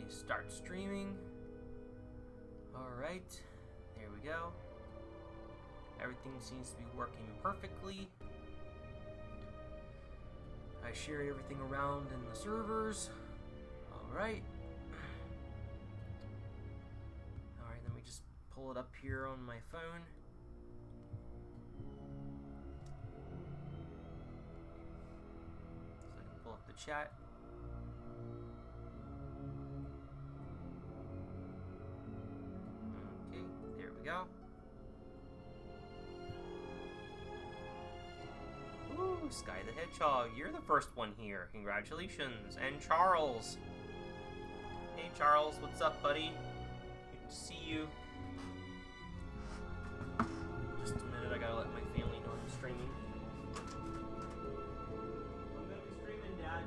start streaming. Alright, there we go. Everything seems to be working perfectly. I share everything around in the servers. Alright. Alright, let me just pull it up here on my phone. So I can pull up the chat. Okay, there we go. Ooh, Sky the Hedgehog, you're the first one here. Congratulations. And Charles. Hey Charles, what's up, buddy? Good to see you. Just a minute, I gotta let my family know I'm streaming. I'm gonna be streaming, Dad.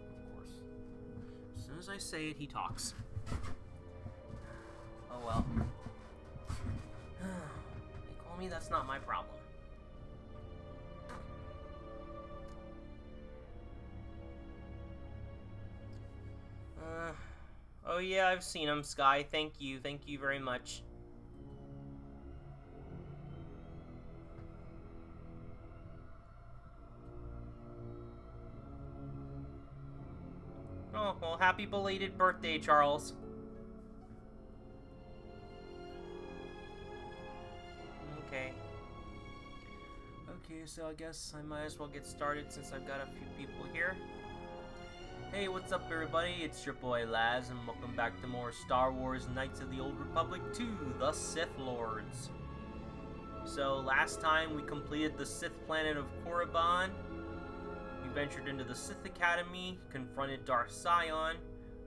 Of course. As soon as I say it, he talks. Oh well. Me, that's not my problem. Oh yeah, I've seen him, Sky. Thank you very much. Oh, well, happy belated birthday, Charles. Okay, so I guess I might as well get started since I've got a few people here. Hey, what's up everybody? It's your boy Laz, and welcome back to more Star Wars Knights of the Old Republic 2, The Sith Lords. So, last time we completed the Sith planet of Korriban. We ventured into the Sith Academy, confronted Darth Sion.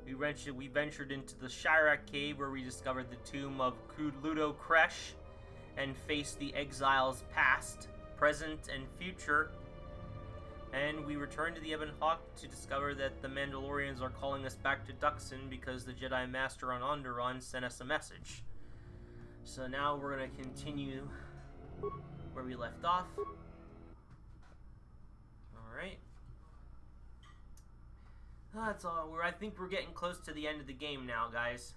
We ventured into the Shirak Cave where we discovered the tomb of Ludo Kresh and faced the exiles past, present, and future. And we returned to the Ebon Hawk to discover that the Mandalorians are calling us back to Duxon because the Jedi Master on Onderon sent us a message. So now we're going to continue where we left off. Alright. That's all. I think we're getting close to the end of the game now, guys.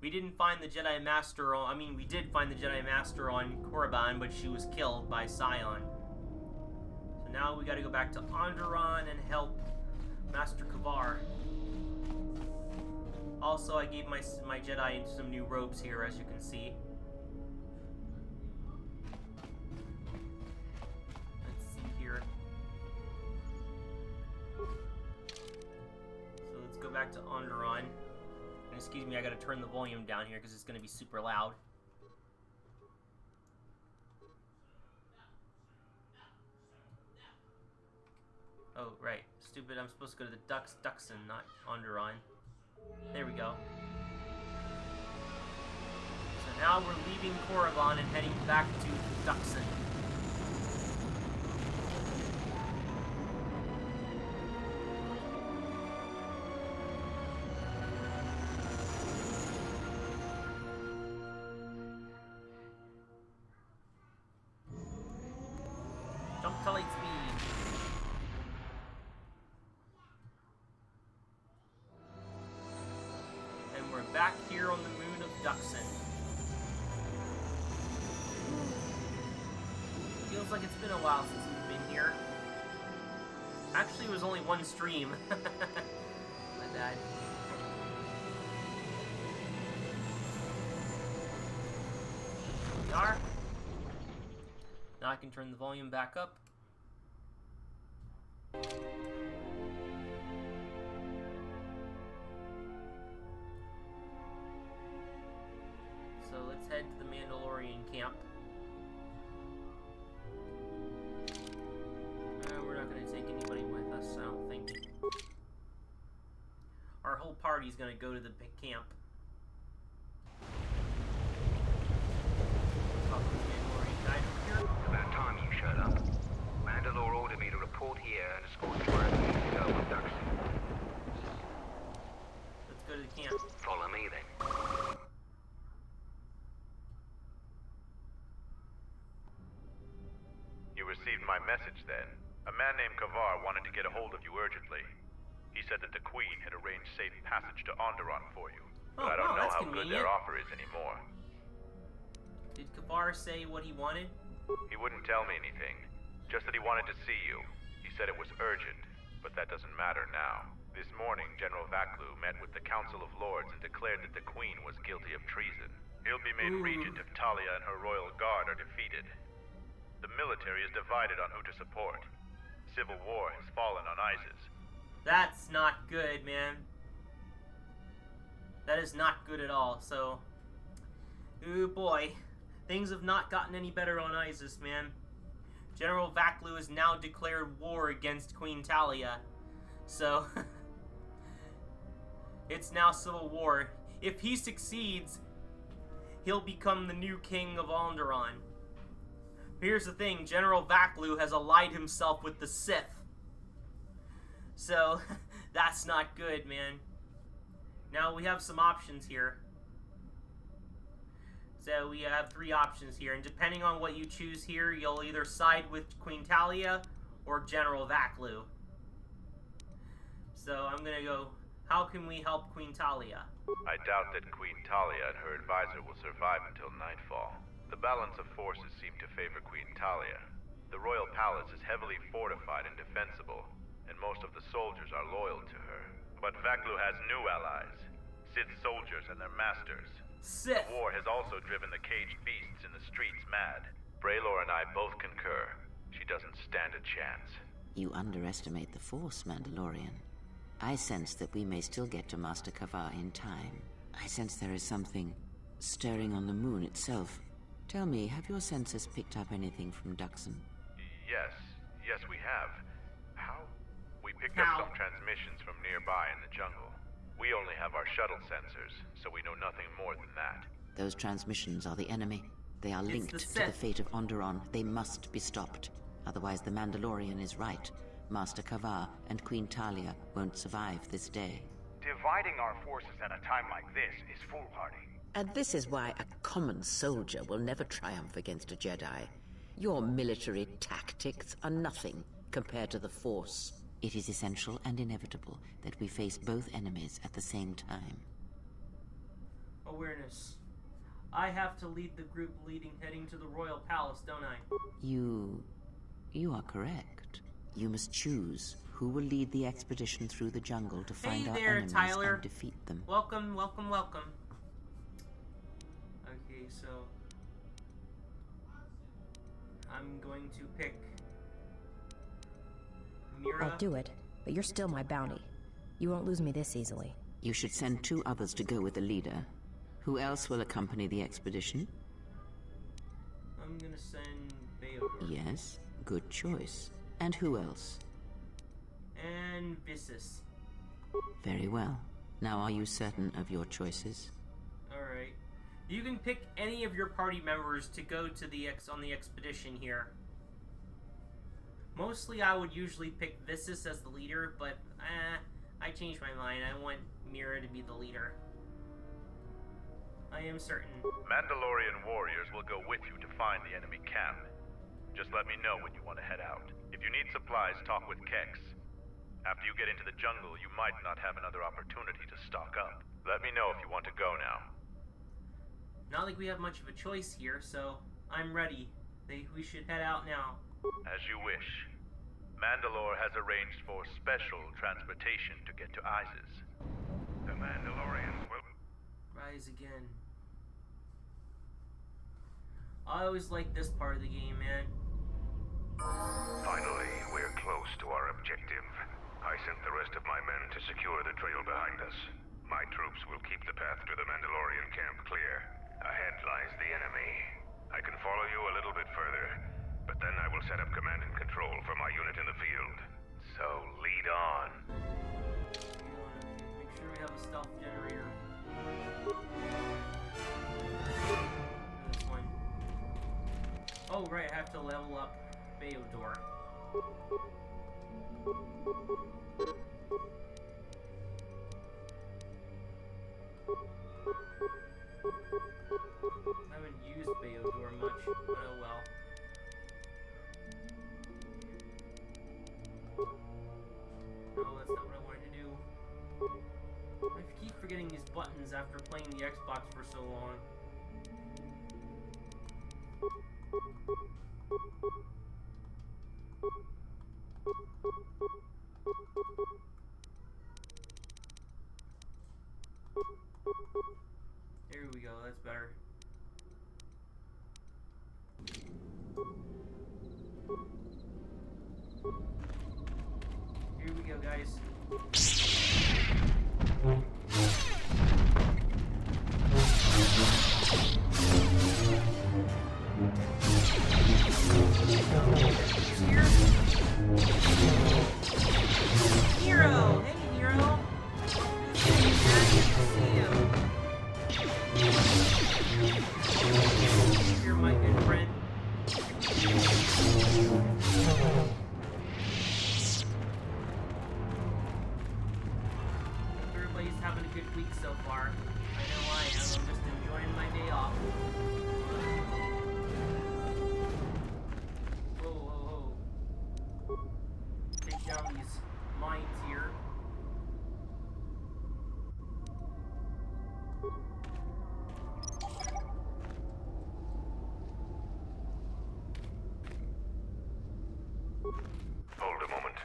We didn't find the Jedi Master on... we did find the Jedi Master on Korriban, but she was killed by Sion. So now we gotta go back to Onderon and help Master Kavar. Also, I gave my Jedi some new robes here, as you can see. Let's see here. So let's go back to Onderon. And excuse me, I gotta turn the volume down here because it's gonna be super loud. Oh, right. Stupid, I'm supposed to go to the Duxon, not Onderon. There we go. So now we're leaving Korriban and heading back to Duxon. Jump to light speed. And we're back here on the moon of Duxon. Feels like it's been a while since we've been here. Actually, it was only one stream. My bad. Here we are. Now I can turn the volume back up. So let's head to the Mandalorian camp. We're not going to take anybody with us, I don't think. Our whole party's going to go to the big camp. About time you showed up. Mandalore ordered me to report here and escort you wherever you need to go with Duxon. Let's go to the camp. Follow me then. You received my message then? A man named Kavar wanted to get a hold of you urgently. He said that the Queen had arranged safe passage to Onderon for you. But I don't know that's how good their offer is anymore. Did Kavar say what he wanted? He wouldn't tell me anything. Just that he wanted to see you. He said it was urgent, but that doesn't matter now. This morning, General Vaklu met with the Council of Lords and declared that the Queen was guilty of treason. He'll be made regent if Talia and her royal guard are defeated. The military is divided on who to support. Civil war has fallen on ISIS. That's not good, man. That is not good at all, so... Ooh boy. Things have not gotten any better on ISIS, man. General Vaklu has now declared war against Queen Talia. So... it's now civil war. If he succeeds, he'll become the new king of Onderon. Here's the thing, General Vaklu has allied himself with the Sith. So, that's not good, man. Now, we have some options here. So, we have 3 options here, and depending on what you choose here, you'll either side with Queen Talia or General Vaklu. So, I'm gonna go, how can we help Queen Talia? I doubt that Queen Talia and her advisor will survive until nightfall. The balance of forces seem to favor Queen Talia. The royal palace is heavily fortified and defensible, and most of the soldiers are loyal to her. But Vaklu has new allies, Sith soldiers and their masters. Sith! The war has also driven the caged beasts in the streets mad. Braylor and I both concur. She doesn't stand a chance. You underestimate the Force, Mandalorian. I sense that we may still get to Master Kavar in time. I sense there is something stirring on the moon itself. Tell me, have your sensors picked up anything from Duxon? Yes, we have. How? We picked How? up some transmissions from nearby in the jungle. We only have our shuttle sensors, so we know nothing more than that. Those transmissions are the enemy. They are linked to the fate of Onderon. They must be stopped. Otherwise, the Mandalorian is right. Master Kavar and Queen Talia won't survive this day. Dividing our forces at a time like this is foolhardy. And this is why a common soldier will never triumph against a Jedi. Your military tactics are nothing compared to the Force. It is essential and inevitable that we face both enemies at the same time. Awareness. I have to lead the group heading to the Royal Palace, don't I? You are correct. You must choose who will lead the expedition through the jungle to find our enemies Tyler. and defeat them. Welcome. Okay, so... I'm going to pick... Mira. I'll do it, but you're still my bounty. You won't lose me this easily. You should send 2 others to go with the leader. Who else will accompany the expedition? I'm gonna send Beodor. Yes, good choice. And who else? And Vissus. Very well. Now are you certain of your choices? Alright. You can pick any of your party members to go to on the expedition here. Mostly I would usually pick Vissus as the leader, but I changed my mind. I want Mira to be the leader. I am certain. Mandalorian warriors will go with you to find the enemy camp. Just let me know when you want to head out. If you need supplies, talk with Kex. After you get into the jungle, you might not have another opportunity to stock up. Let me know if you want to go now. Not like we have much of a choice here, so I'm ready. We should head out now. As you wish. Mandalore has arranged for special transportation to get to ISIS. The Mandalorians will... Rise again. I always like this part of the game, man. Finally, we're close to our objective. I sent the rest of my men to secure the trail behind us. My troops will keep the path to the Mandalorian camp clear. Ahead lies the enemy. I can follow you a little bit further, but then I will set up command and control for my unit in the field. So lead on. Make sure we have a stealth generator. This one. Oh right, I have to level up Beodor. I haven't used Beodor much, but oh well. is after playing the Xbox for so long. There we go, that's better. Here we go, guys. Here. Nero! Hey, Nero! You're my good friend. Everybody's having a good week so far. I know I am. I'm just enjoying my day off. Whoa, whoa, whoa. Take down these mines here. Hold a moment.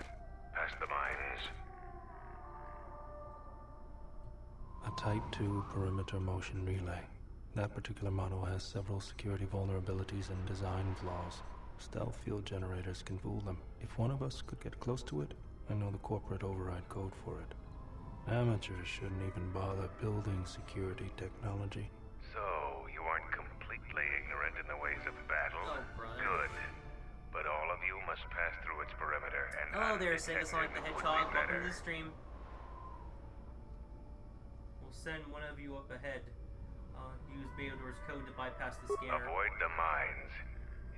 Past the mines. A Type 2 perimeter motion relay. That particular model has several security vulnerabilities and design flaws. Stealth field generators can fool them. If one of us could get close to it, I know the corporate override code for it. Amateurs shouldn't even bother building security technology. So, you aren't completely ignorant in the ways of battle? Oh, Brian. Good. But all of you must pass through its perimeter and Hello there, Sonic the Hedgehog. Welcome to the stream. We'll send one of you up ahead. Use Beodor's code to bypass the scanner. Avoid the mines.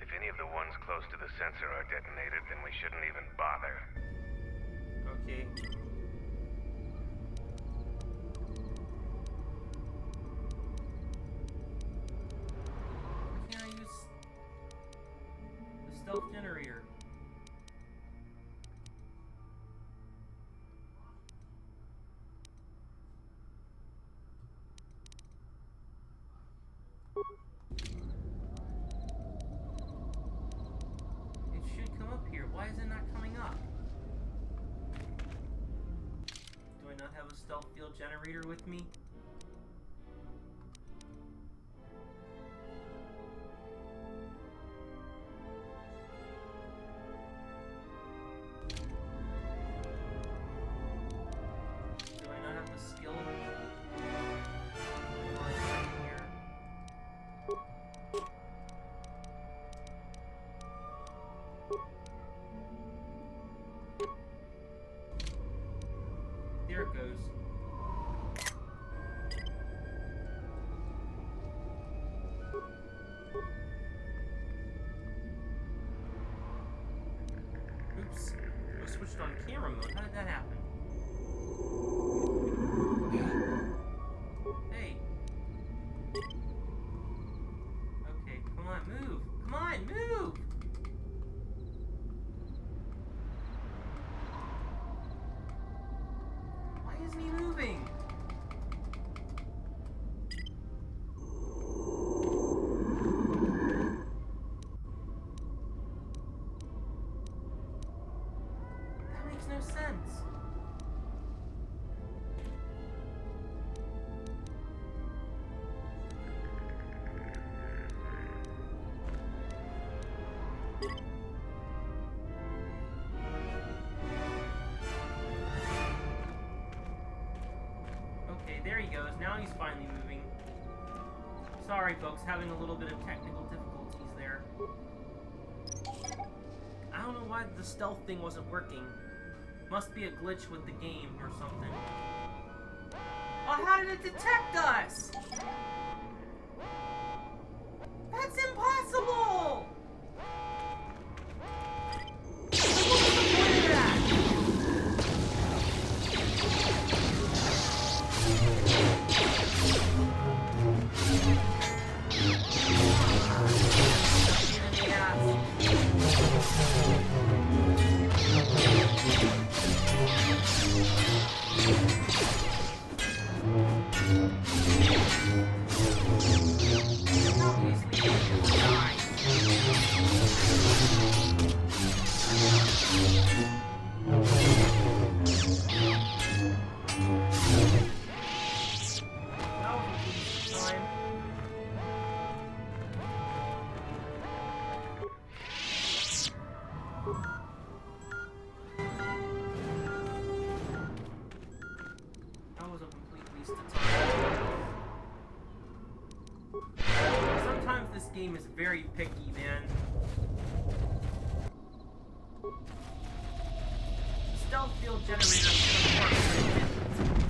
If any of the ones close to the sensor are detonated, then we shouldn't even bother. Okay. Why can't I use the stealth generator? It should come up here. Why is it not coming up? Do I not have a stealth field generator with me? Do I not have the skill? Here. There it goes. Oops. I switched on camera mode. How did that happen? Hey. Okay, come on, move. Come on, move! Why isn't he moving? That makes no sense. Okay, there he goes. Now he's finally moving. Sorry, folks, having a little bit of technical difficulties there. I don't know why the stealth thing wasn't working. Must be a glitch with the game or something. Oh, how did it detect us? That's impossible! What was the point of that? Yeah. very picky, man. Stealth field generator should have worked, but it didn't.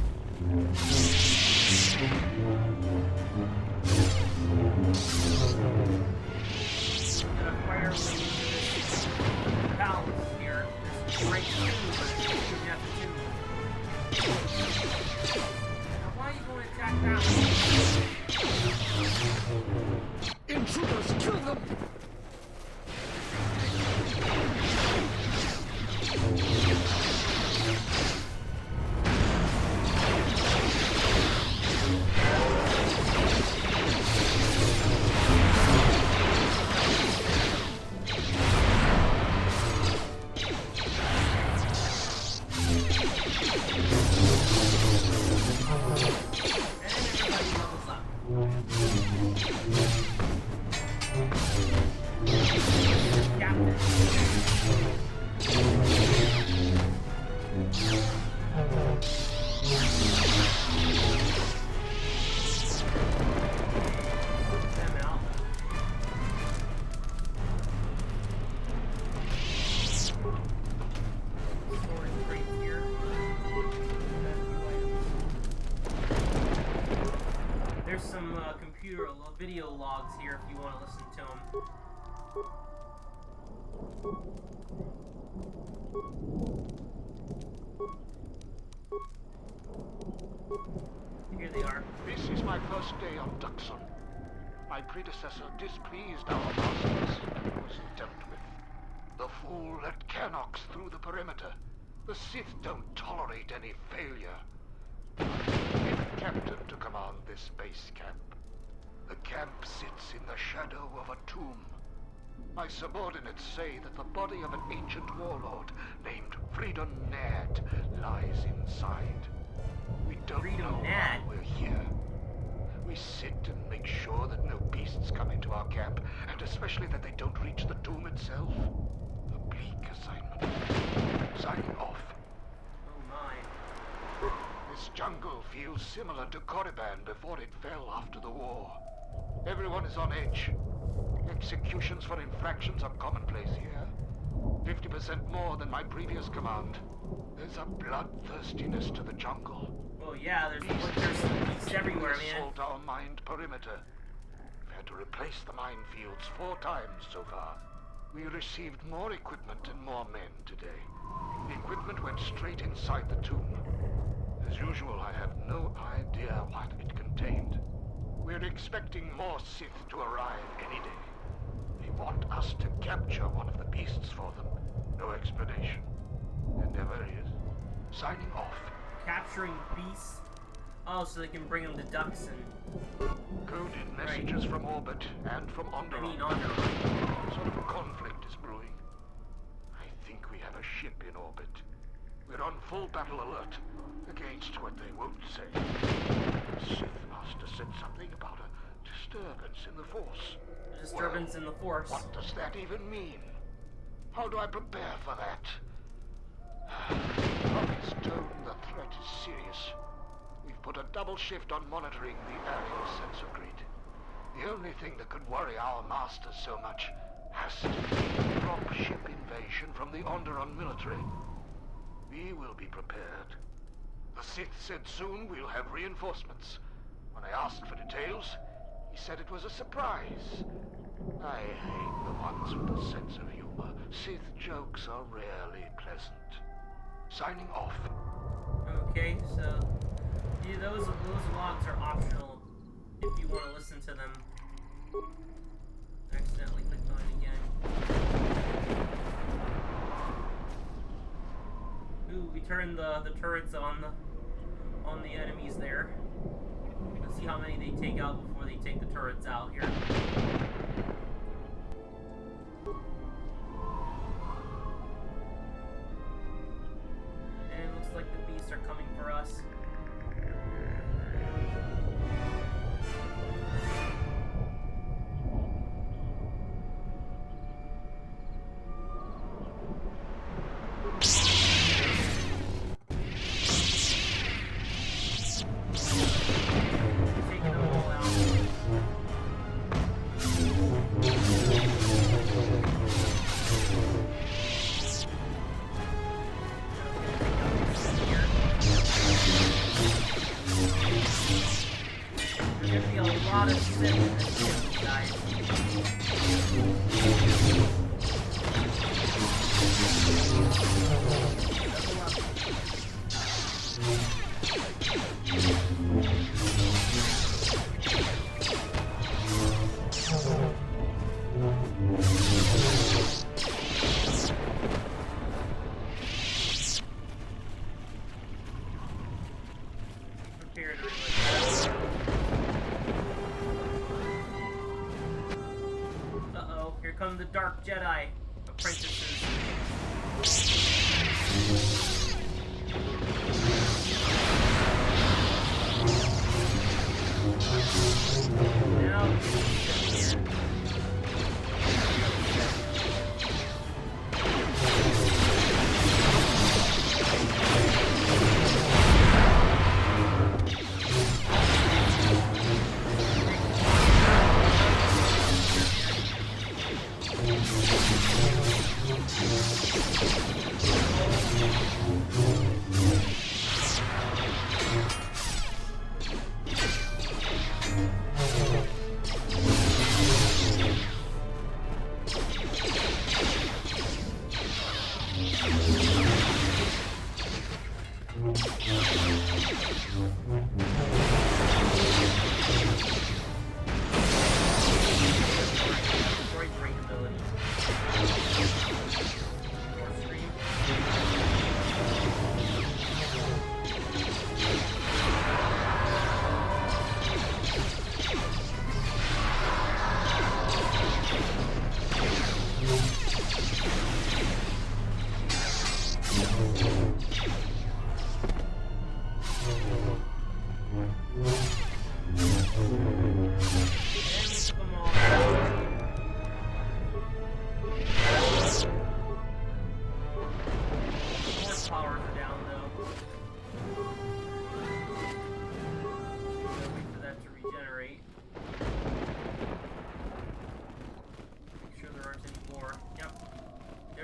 Gonna fire this balance here. This great two, but you have to do. Now why are you going to attack that one? Intruders, kill them! Video logs here if you want to listen to them. Here they are. This is my first day on Duxon. My predecessor displeased our masters and was dealt with. The fool let Canox through the perimeter. The Sith don't tolerate any failure. Fifth captain to command this base camp. The camp sits in the shadow of a tomb. My subordinates say that the body of an ancient warlord named Freedom Nad lies inside. We don't know why we're here. We sit and make sure that no beasts come into our camp, and especially that they don't reach the tomb itself. A bleak assignment. Signing off. Oh my. This jungle feels similar to Korriban before it fell after the war. Everyone is on edge. Executions for infractions are commonplace here. 50% more than my previous command. There's a bloodthirstiness to the jungle. Well, yeah, there's beasts everywhere, man. Assault our mined perimeter. We've had to replace the minefields 4 times so far. We received more equipment and more men today. The equipment went straight inside the tomb. As usual, I have no idea what it contained. We're expecting more Sith to arrive any day. They want us to capture one of the beasts for them. No explanation. There never is. Signing off. Capturing beasts? Oh, so they can bring them to Duxon. Coded messages from orbit and from Onderon. I mean Onderon. Sort of a conflict is brewing. I think we have a ship in orbit. We're on full battle alert against what they won't say. Sith Master said something about a disturbance in the Force. Disturbance in the Force. What does that even mean? How do I prepare for that? From his tone, the threat is serious. We've put a double shift on monitoring the aerial sensor grid. The only thing that could worry our masters so much has to be a drop ship invasion from the Onderon military. We will be prepared. The Sith said soon we'll have reinforcements. When I asked for details, he said it was a surprise. I hate the ones with a sense of humor. Sith jokes are rarely pleasant. Signing off. Okay, so yeah, those logs are optional if you want to listen to them. Accidentally clicked on it again. Ooh, we turned the turrets on the enemies there. Let's see how many they take out before they take the turrets out here. And it looks like the beasts are coming for us. Taking them all out. lot of Sith in this game, guys. Uh-oh, here come the Dark Jedi apprentices. Now,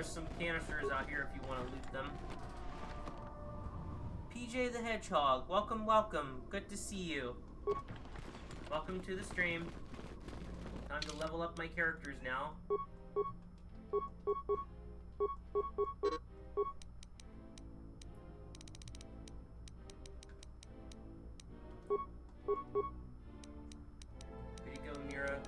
some canisters out here if you want to loot them. PJ the Hedgehog, welcome, welcome. Good to see you. Welcome to the stream. Time to level up my characters now. Here you go, Mira.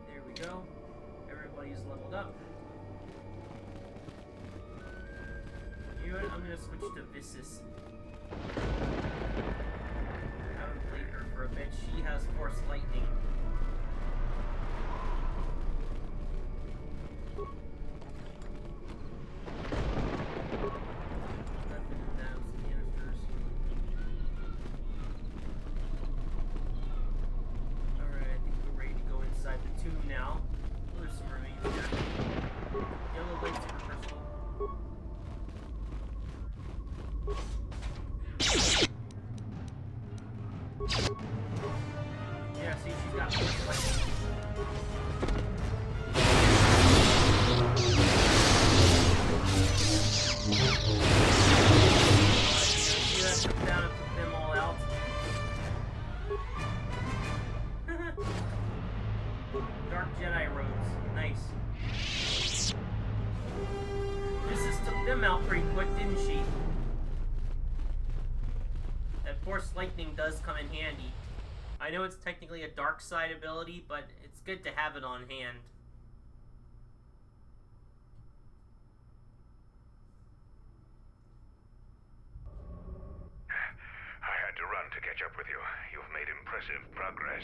There we go. Everybody's leveled up. You know what? I'm gonna switch to Vissus. I haven't played her for a bit. She has Force Lightning. Yeah, see, she's got Force Lightning. See that took down and took them all out. Dark Jedi robes. Nice. This took them out pretty quick, didn't she? Force Lightning does come in handy. I know it's technically a dark side ability, but it's good to have it on hand. I had to run to catch up with you. You've made impressive progress.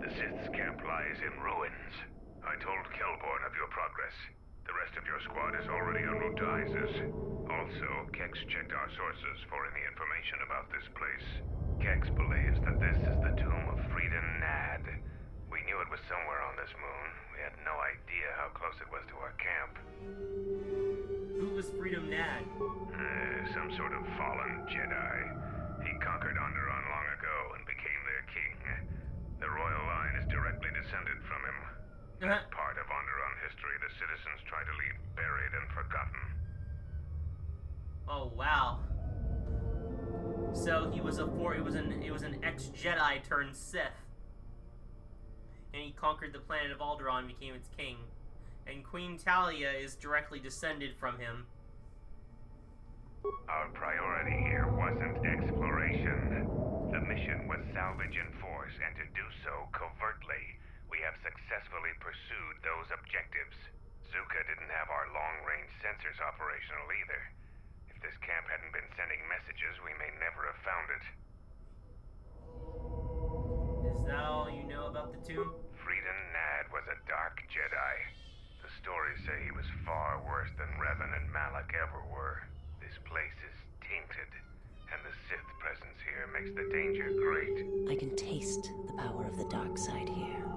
The Sith's camp lies in ruins. I told Kelborn of your progress. The rest of your squad is already en route to Isis. Also, Kex checked our sources for any information about this place. Kex believes that this is the tomb of Freedom Nad. We knew it was somewhere on this moon. We had no idea how close it was to our camp. Who was Freedom Nad? Some sort of fallen Jedi. That part of Onderon history the citizens try to leave buried and forgotten. Oh wow. So he was it was an ex-Jedi turned Sith. And he conquered the planet of Alderaan and became its king. And Queen Talia is directly descended from him. Our priority here wasn't exploration. The mission was salvage in force, and to do so covertly. We have successfully pursued those objectives. Zuka didn't have our long-range sensors operational either. If this camp hadn't been sending messages, we may never have found it. Is that all you know about the tomb? Freedon Nad was a dark Jedi. The stories say he was far worse than Revan and Malak ever were. This place is tainted, and the Sith presence here makes the danger great. I can taste the power of the dark side here.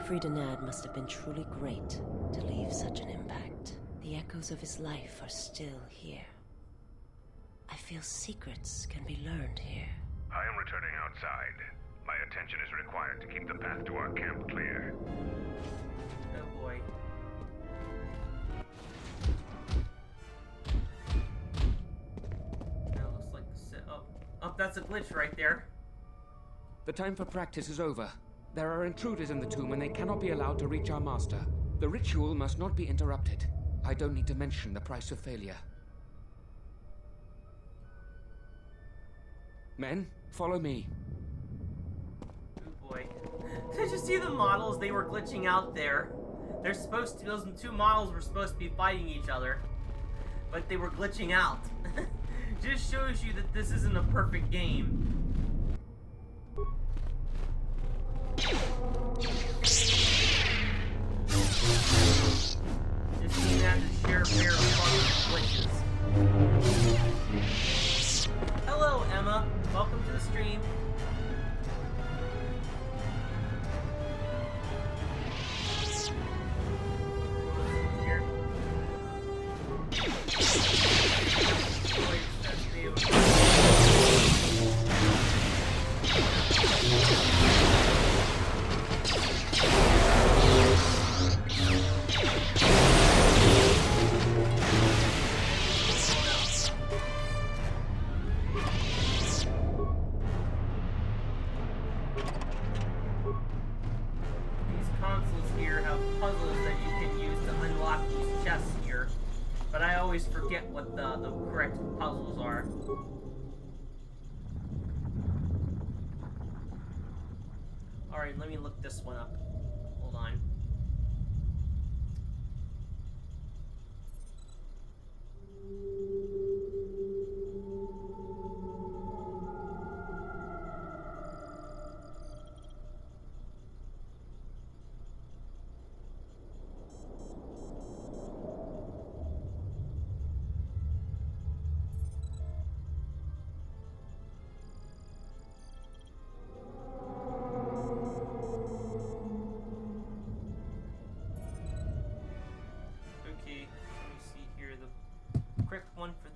Friedanad must have been truly great to leave such an impact. The echoes of his life are still here. I feel secrets can be learned here. I am returning outside. My attention is required to keep the path to our camp clear. Oh boy. That looks like the set up. Oh, that's a glitch right there. The time for practice is over. There are intruders in the tomb and they cannot be allowed to reach our master. The ritual must not be interrupted. I don't need to mention the price of failure. Men, follow me. Oh boy. Did you see the models? They were glitching out there. They're supposed to, those two models were supposed to be fighting each other, but they were glitching out. Just shows you that this isn't a perfect game. Just seeing that to share fair glitches. Hello, Emma. Welcome to the stream. Here. Forget what the correct puzzles are. Alright, let me look this one up. Hold on.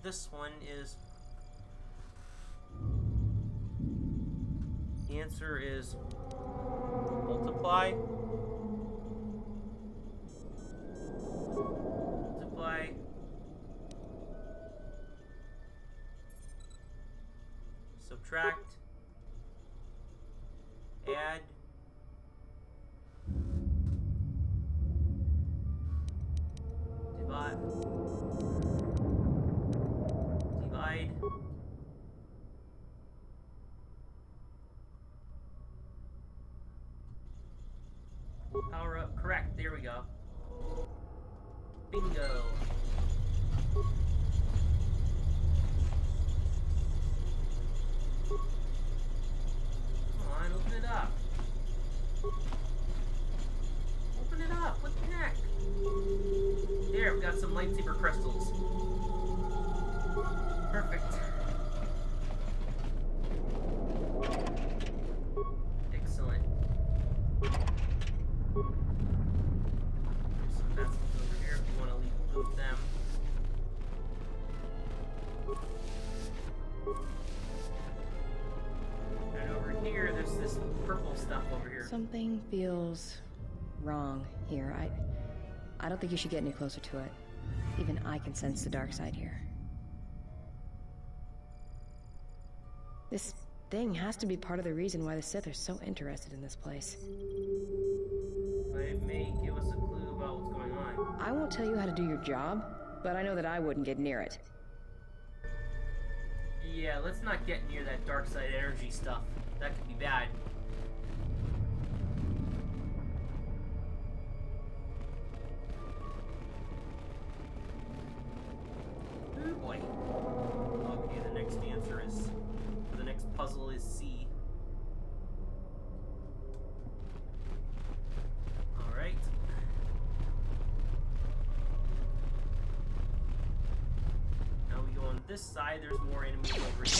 This one is, the answer is multiply, subtract, add, divide, power up, correct, there we go. Bingo. Come on, open it up. Open it up, what the heck? There, we got some lightsaber crystals. Perfect. Excellent. There's some vessels over here if you want to loot them. And over here, there's this purple stuff over here. Something feels wrong here. I don't think you should get any closer to it. Even I can sense the dark side here. This thing has to be part of the reason why the Sith are so interested in this place. But it may give us a clue about what's going on. I won't tell you how to do your job, but I know that I wouldn't get near it. Yeah, let's not get near that dark side energy stuff. That could be bad. Oh boy. Okay, the next answer is... the next puzzle is C. Alright. Now we go on this side, there's more enemies over here.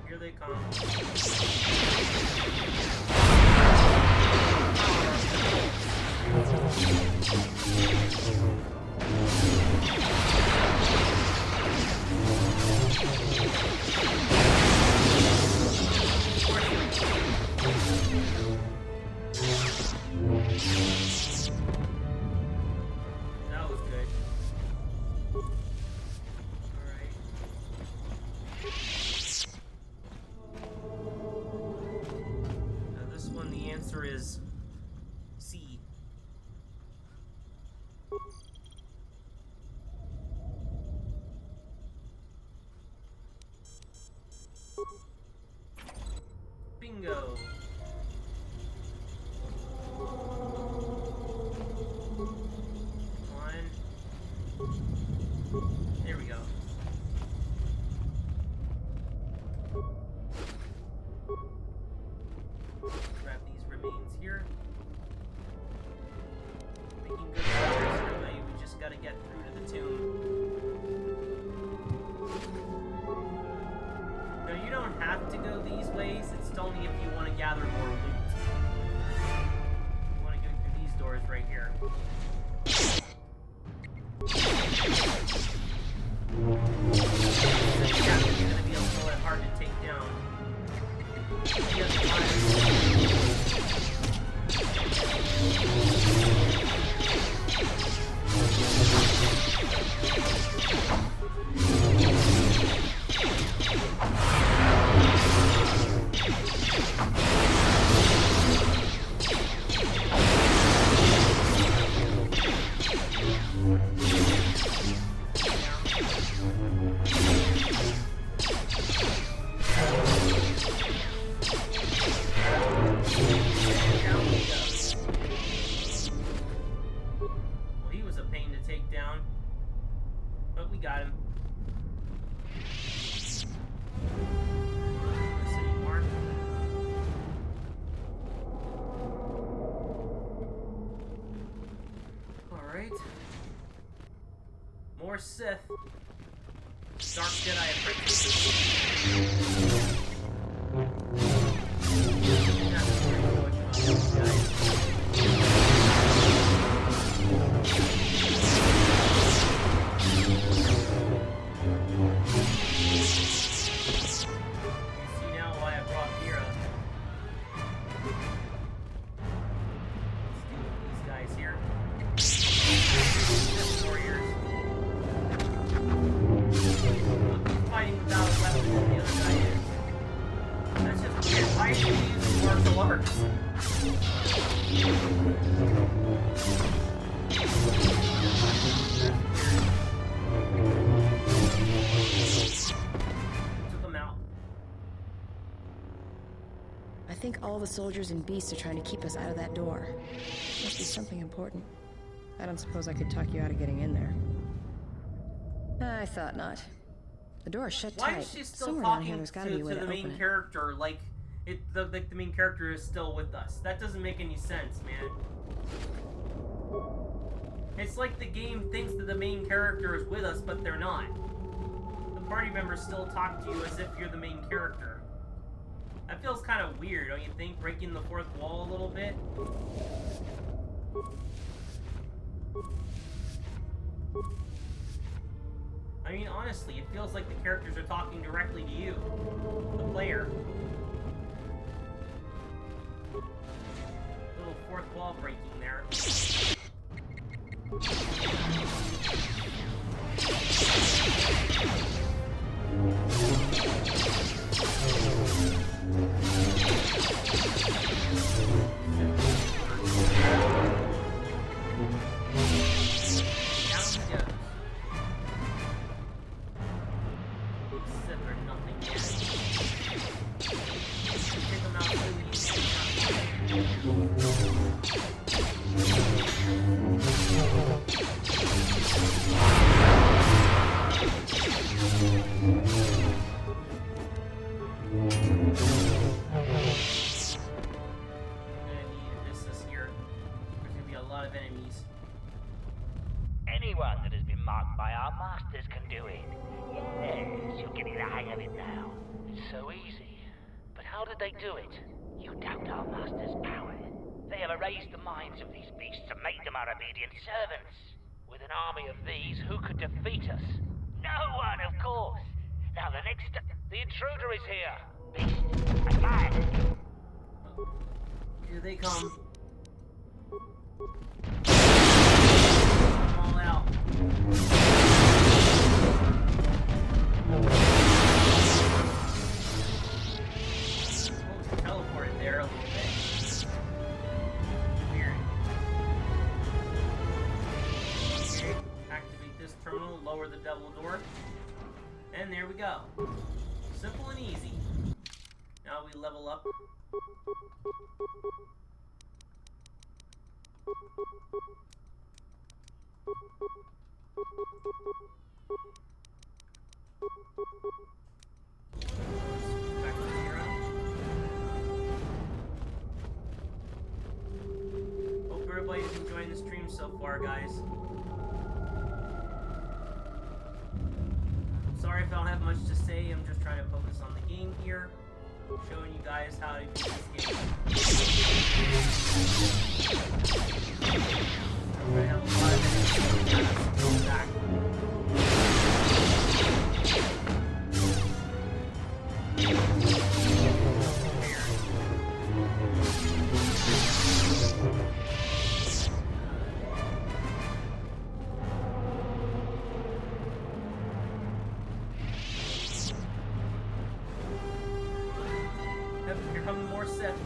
Here they come. That was good. Alright. Now this one, the answer is C. Bingo. There we go. Grab these remains here. Making good progress, everybody. We just gotta get through to the tomb. Now, you don't have to go these ways. It's only if you want to gather more loot. You want to go through these doors right here. It's gonna be a little bit hard to take down. More Sith. Dark Jedi apprentices. I think all the soldiers and beasts are trying to keep us out of that door. Must be something important. I don't suppose I could talk you out of getting in there. I thought not. The door is shut tight. Why is she still Somewhere talking down here, there's gotta be a way to the to main open it. character like the main character is still with us? That doesn't make any sense, man. It's like the game thinks that the main character is with us, but they're not. The party members still talk to you as if you're the main character. That feels kind of weird, don't you think? Breaking the fourth wall a little bit. I mean, honestly, it feels like the characters are talking directly to you, the player. Little fourth wall breaking there. Anyone that has been marked by our masters can do it. Yes, you're getting the hang of it now. It's so easy. But how did they do it? You doubt our masters' power. They have erased the minds of these beasts and made them our obedient servants. With an army of these, who could defeat us? No one, of course. Now the intruder is here. Beast, attack! Here they come. All out. Teleported there a little bit. Weird. Okay, activate this terminal, lower the devil door. And there we go. Simple and easy. Now we level up. Back to 0. Hope everybody's enjoying the stream so far, guys. Sorry if I don't have much to say, I'm just trying to focus on the game here. Showing you guys how to do this game. I'm gonna have a lot of enemies back. Here come more Sith.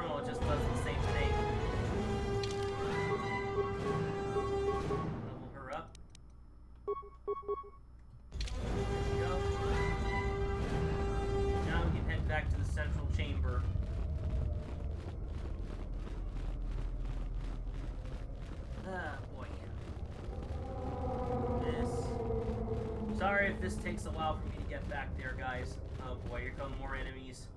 normal, it just does the same thing. Level her up. There we go. Now we can head back to the central chamber. Ah, boy. Sorry if this takes a while for me to get back there, guys. Oh boy, here come more enemies.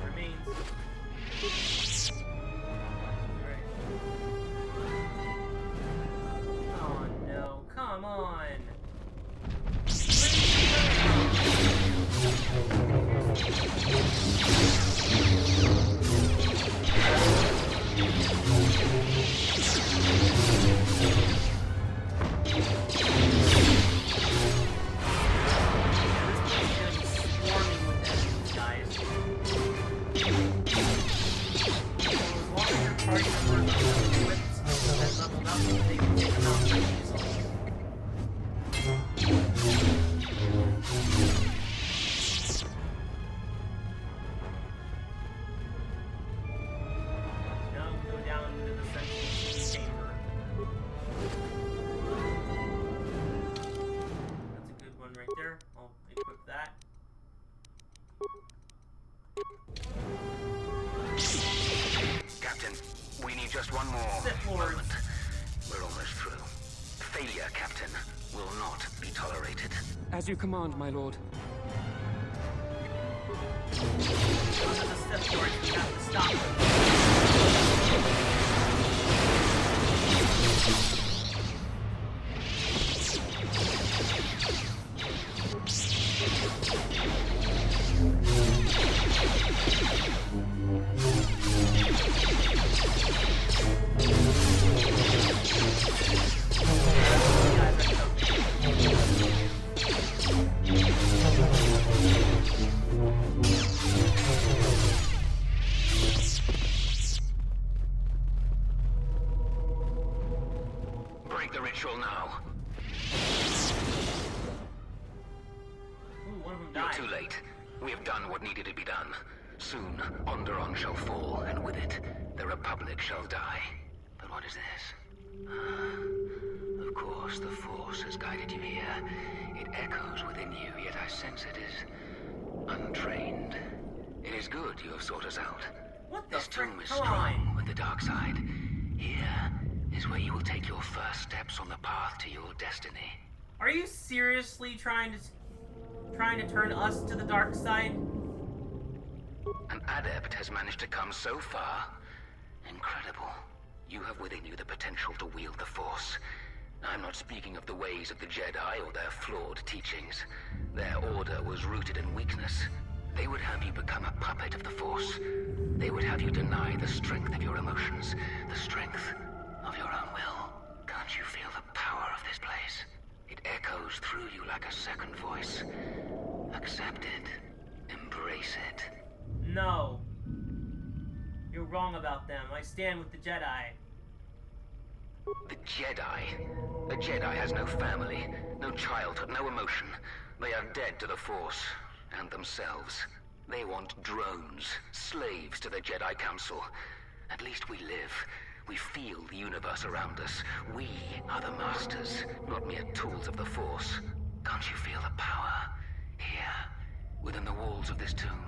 Remains. Alright. Oh no, come on! Just one more moment. We're almost through. Failure, Captain, will not be tolerated. As you command, my lord. Those are the Sith Lords. We have to stop them. Break the ritual now. Ooh, one of them You're died. too late. We have done what needed to be done. Soon, Onderon shall fall, and with it, the Republic shall die. But what is this? Of course, the Force has guided you here. It echoes within you, yet I sense it is untrained. It is good you have sought us out. What the This tomb is Come strong on. with the dark side. Here is where you will take your first steps on the path to your destiny. Are you seriously trying to turn us to the dark side? An adept has managed to come so far. Incredible. You have within you the potential to wield the Force. I'm not speaking of the ways of the Jedi or their flawed teachings. Their order was rooted in weakness. They would have you become a puppet of the Force. They would have you deny the strength of your emotions, the strength of your own will. Can't you feel the power of this place? It echoes through you like a second voice. Accept it. Embrace it. No. You're wrong about them. I stand with the Jedi. The Jedi? A Jedi has no family, no childhood, no emotion. They are dead to the Force, and themselves. They want drones, slaves to the Jedi Council. At least we live. We feel the universe around us. We are the masters, not mere tools of the Force. Can't you feel the power? Here, within the walls of this tomb.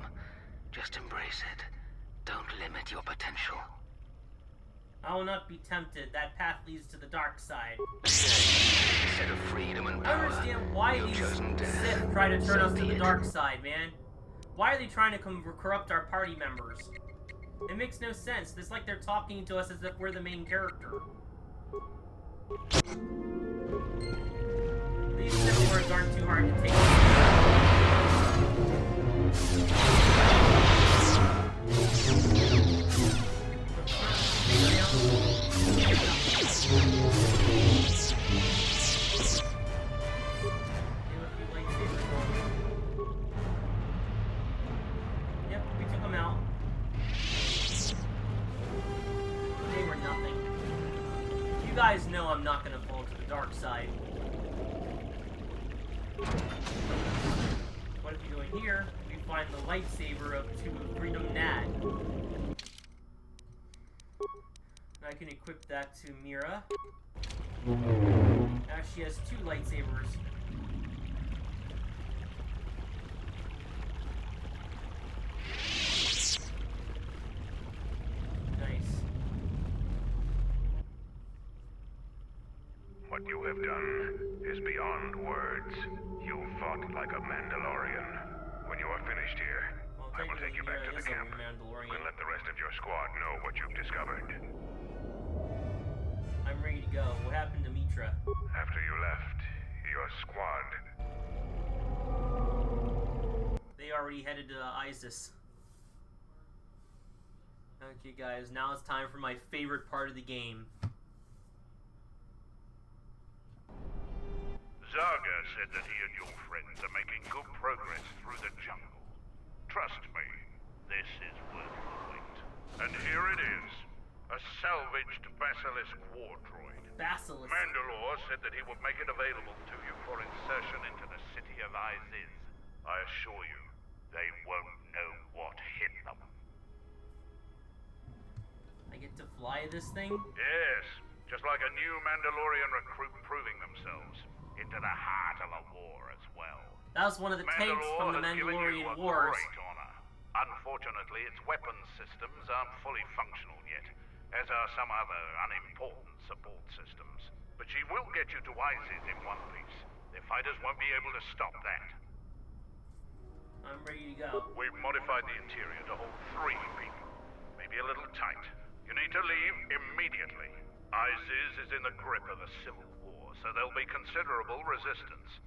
Just embrace it. Don't limit your potential. I will not be tempted. That path leads to the dark side. Instead of freedom and I power, don't understand why you've these chosen death. Sith try to turn So us to be the it. dark side, man. Why are they trying to corrupt our party members? It makes no sense. It's like they're talking to us as if we're the main character. These Sith words aren't too hard to take. side. What if you go in here, we find the lightsaber of Freedom Nad. I can equip that to Mira. Now she has 2 lightsabers. Nice. What you have done is beyond words. You fought like a Mandalorian. When you are finished here, I will take you back to the camp and let the rest of your squad know what you've discovered. I'm ready to go. What happened to Mitra? After you left, your squad... They already headed to Isis. Okay guys, now it's time for my favorite part of the game. Zaga said that he and your friends are making good progress through the jungle. Trust me, this is worth the wait. And here it is. A salvaged Basilisk war droid. Basilisk? Mandalore said that he would make it available to you for insertion into the city of Isis. I assure you, they won't know what hit them. I get to fly this thing? Yes, just like a new Mandalorian recruit proving themselves. Into the heart of a war as well. That was one of the tanks from the Mandalorian Wars. Great honor. Unfortunately, its weapons systems aren't fully functional yet, as are some other unimportant support systems. But she will get you to Isis in one piece. Their fighters won't be able to stop that. I'm ready to go. We've modified the interior to hold 3 people. Maybe a little tight. You need to leave immediately. Isis is in the grip of a civil war, so there'll be considerable resistance.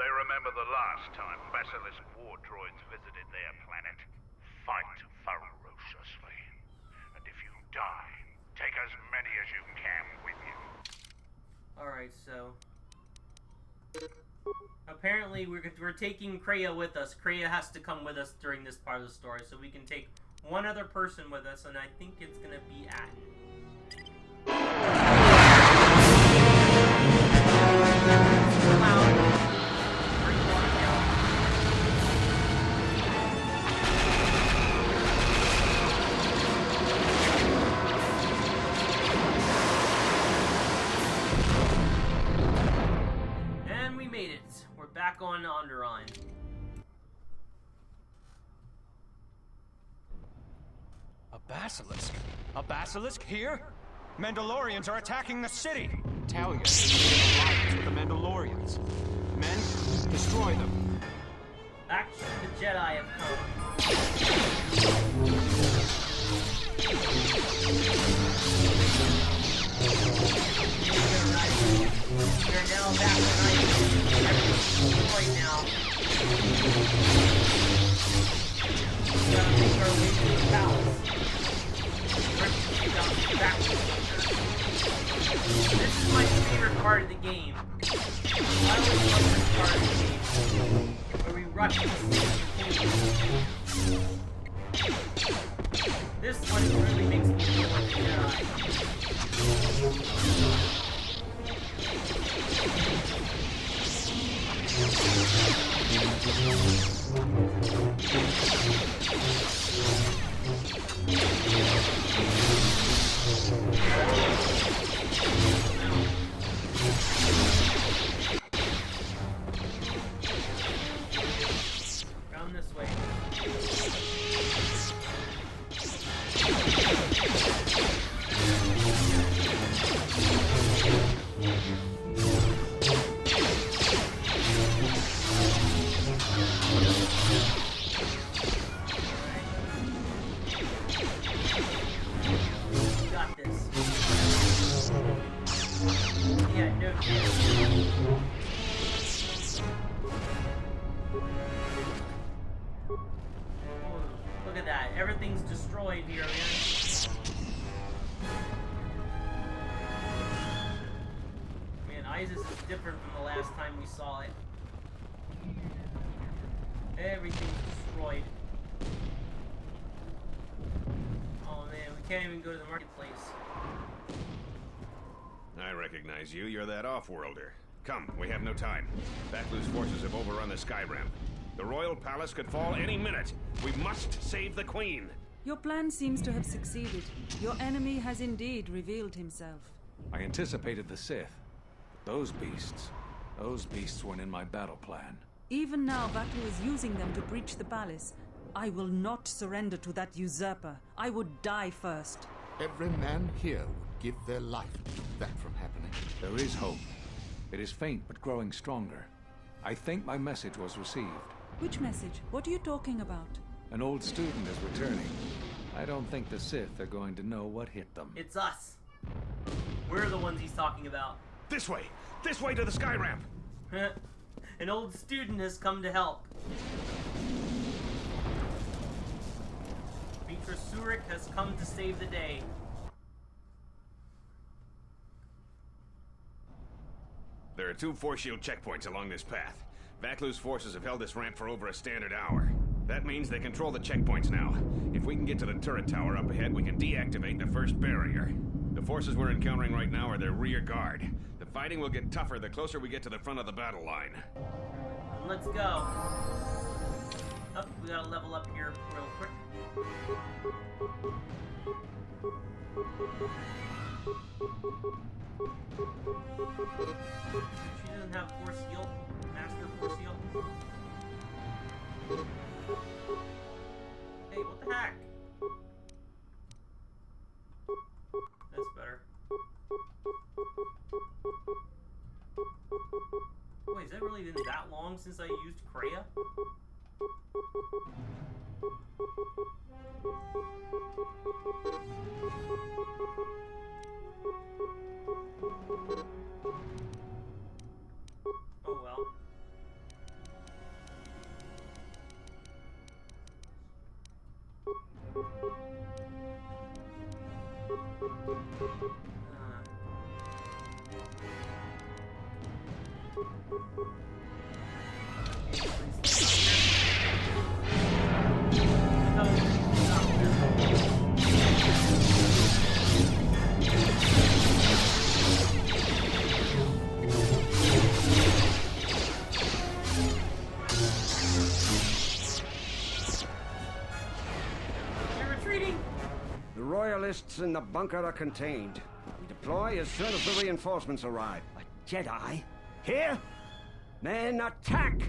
They remember the last time Basilisk war droids visited their planet. Fight ferociously. And if you die, take as many as you can with you. Alright, so... apparently we're taking Kreia with us. Kreia has to come with us during this part of the story, so we can take one other person with us, and I think it's gonna be Atten. And we made it. We're back on Onderon. A basilisk? A basilisk here? Mandalorians are attacking the city! Talia is in alliance with the Mandalorians. Men, destroy them. Actually, the Jedi have come. We're now back on Isis. Everything's destroyed now. We gotta make our way to the palace. This is my favorite part of the game. I always love this part of the game, where we rush to this one really makes me feel like a Jedi. Round this way. Got this. Yeah, no. Look at that. Everything's destroyed here, man. Man, Isis is different from the last time we saw it. Everything's destroyed. Oh man, we can't even go to the marketplace. I recognize you. You're that off-worlder. Come, we have no time. Vaklu's forces have overrun the sky ramp. The royal palace could fall any minute. We must save the queen. Your plan seems to have succeeded. Your enemy has indeed revealed himself. I anticipated the Sith. But those beasts weren't in my battle plan. Even now, Vaklu is using them to breach the palace. I will not surrender to that usurper. I would die first. Every man here would give their life to keep that from happening. There is hope. It is faint but growing stronger. I think my message was received. Which message? What are you talking about? An old student is returning. I don't think the Sith are going to know what hit them. It's us. We're the ones he's talking about. This way! This way to the sky ramp! An old student has come to help. Beatrice Surik has come to save the day. There are 2 force shield checkpoints along this path. Vaklu's forces have held this ramp for over a standard hour. That means they control the checkpoints now. If we can get to the turret tower up ahead, we can deactivate the first barrier. The forces we're encountering right now are their rear guard. The fighting will get tougher the closer we get to the front of the battle line. Let's go. Oh, we gotta level up here real quick. She doesn't have force heal. Master force heal. Hey, what the heck? That's better. Wait, has it really been that long since I used Kreia? Oh well. In the bunker are contained. We deploy as soon as the reinforcements arrive. A Jedi? Here? Men, attack!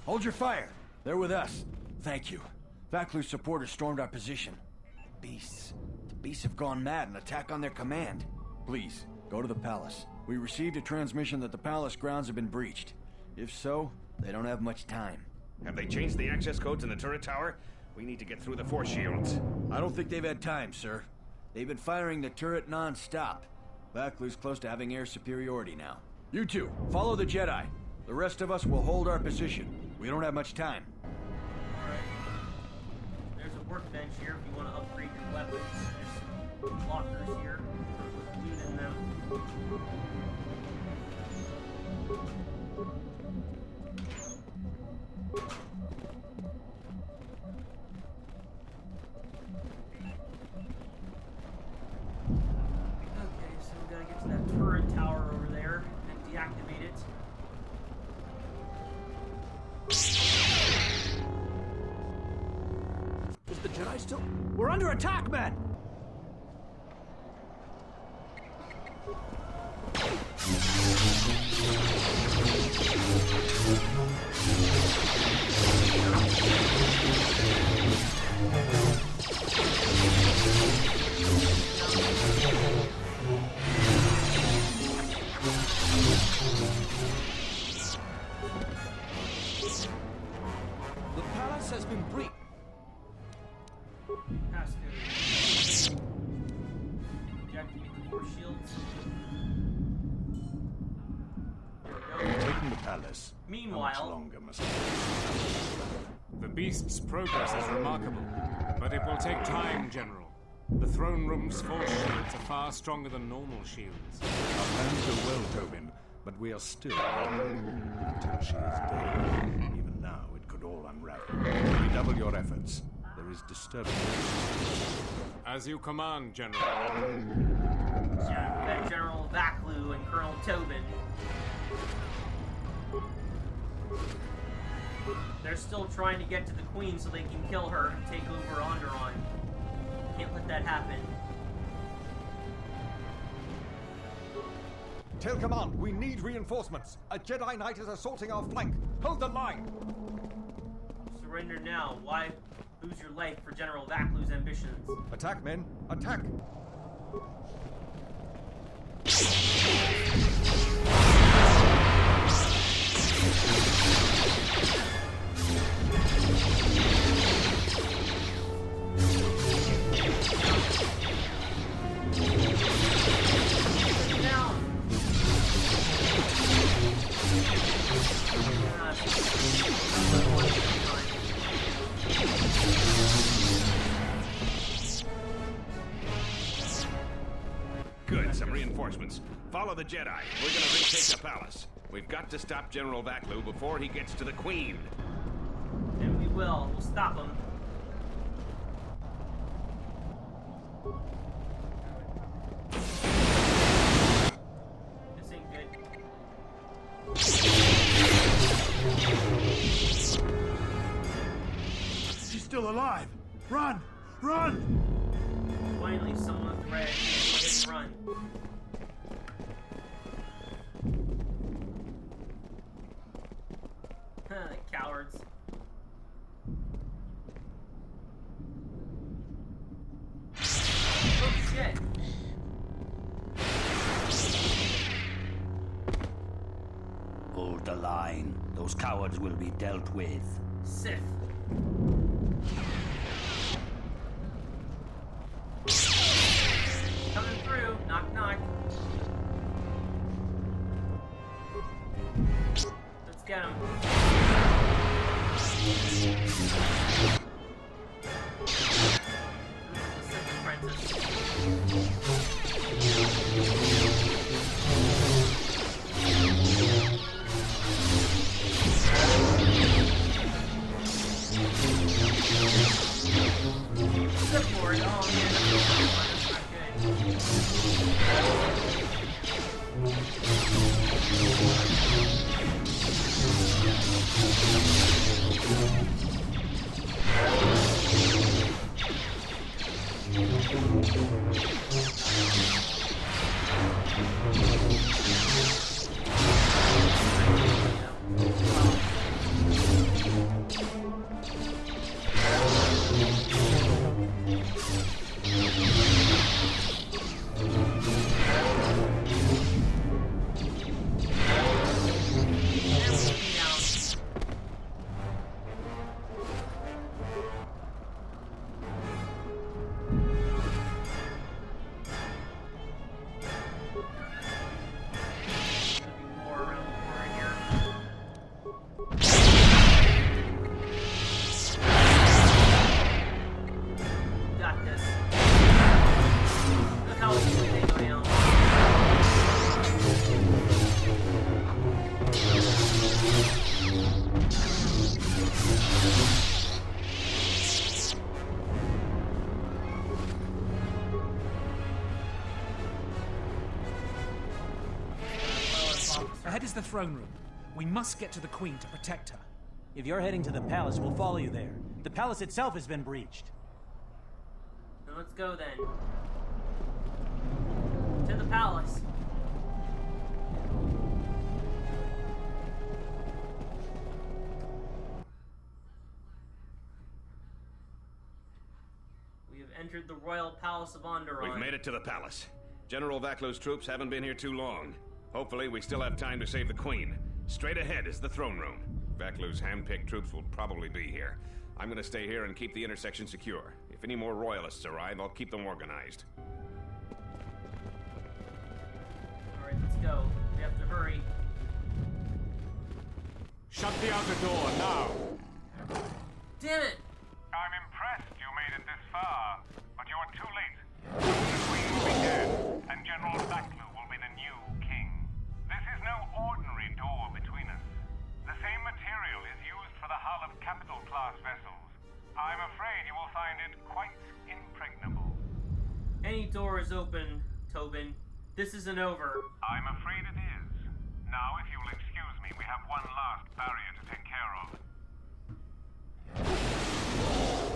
Hold your fire. They're with us. Thank you. Vaklu's supporters stormed our position. Beasts. The beasts have gone mad and attack on their command. Please, go to the palace. We received a transmission that the palace grounds have been breached. If so, they don't have much time. Have they changed the access codes in the turret tower? We need to get through the force shields. I don't think they've had time, sir. They've been firing the turret non-stop. Vaklu's close to having air superiority now. You two, follow the Jedi. The rest of us will hold our position. We don't have much time. Alright. There's a workbench here if you want to upgrade your weapons. There's lockers here with loot in them. Okay, so we gotta get to that turret tower over there and deactivate it. Is the Jedi still? We're under attack, man! The palace has been breached. Passcode. Deactivate the force shields. Taking the palace. Meanwhile, How much longer must The beast's progress is remarkable, but it will take time, General. The throne room's force shields are far stronger than normal shields. Our plans go well, Tobin, but we are still until she is dead. Even now, it could all unravel. Redouble your efforts. There is disturbing news. As you command, General. General Vaclu and Colonel Tobin. They're still trying to get to the Queen so they can kill her and take over Onderon. Can't let that happen. Tell command, we need reinforcements. A Jedi Knight is assaulting our flank. Hold the line. Surrender now. Why lose your life for General Vaclu's ambitions? Attack, men. Attack. Good, some reinforcements. Follow the Jedi. We're gonna retake the palace. We've got to stop General Vaclu before he gets to the Queen. And we will. We'll stop him. This ain't good. She's still alive! Run! Run! Finally, someone with red. Hit and run. The cowards. Oh shit! Hold the line. Those cowards will be dealt with. Sith. Coming through. Knock, knock. Let's get him. Sith apprentice. Sith Lord. Oh man, that's not Ahead is the throne room. We must get to the Queen to protect her. If you're heading to the palace, we'll follow you there. The palace itself has been breached. Then let's go then. To the palace. We have entered the royal palace of Onderon. We've made it to the palace. General Vaclu's troops haven't been here too long. Hopefully, we still have time to save the Queen. Straight ahead is the throne room. Vaklu's hand-picked troops will probably be here. I'm gonna stay here and keep the intersection secure. If any more royalists arrive, I'll keep them organized. Alright, let's go. We have to hurry. Shut the outer door, now! Damn it! I'm impressed you made it this far, but you're too late. The Queen will be dead, and General Vaklu will be the new king. This is no ordinary door between us. The same material is used for the hull of capital-class vessels. I'm afraid you will find it quite impregnable. Any door is open, Tobin. This isn't over. I'm afraid it is. Now, if you'll excuse me, we have one last barrier to take care of.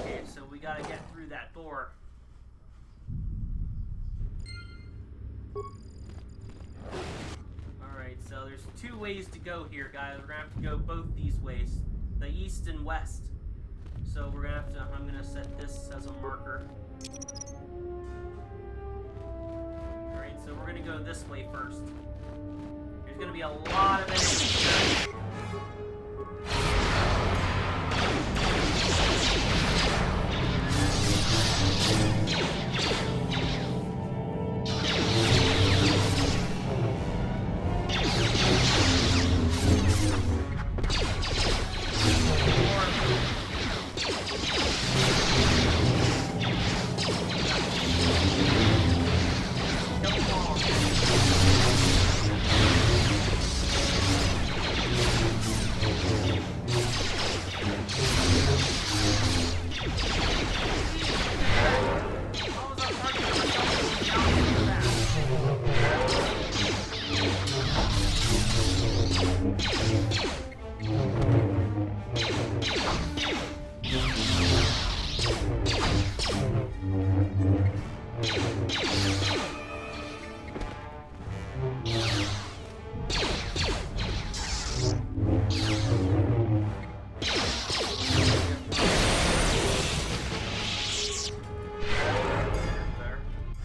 Okay, so we gotta get through that door. Alright, so there's two ways to go here, guys. We're gonna have to go both these ways. The east and west. So we're gonna have to, I'm gonna set this as a marker. Alright, so we're gonna go this way first. There's gonna be a lot of enemies.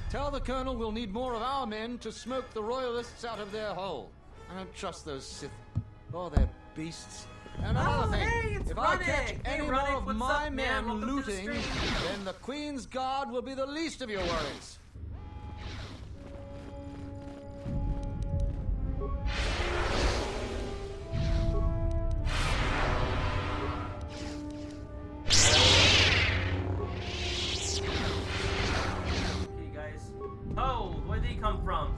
Tell the Colonel we'll need more of our men to smoke the Royalists out of their hole. I don't trust those Sith. Oh, they're beasts. And another thing, hey, if Runnick. I catch any Hey, more Runnick, of what's my up, men man? Welcome to the looting, stream. then the Queen's Guard will be the least of your worries. Okay, guys. Oh, where did he come from?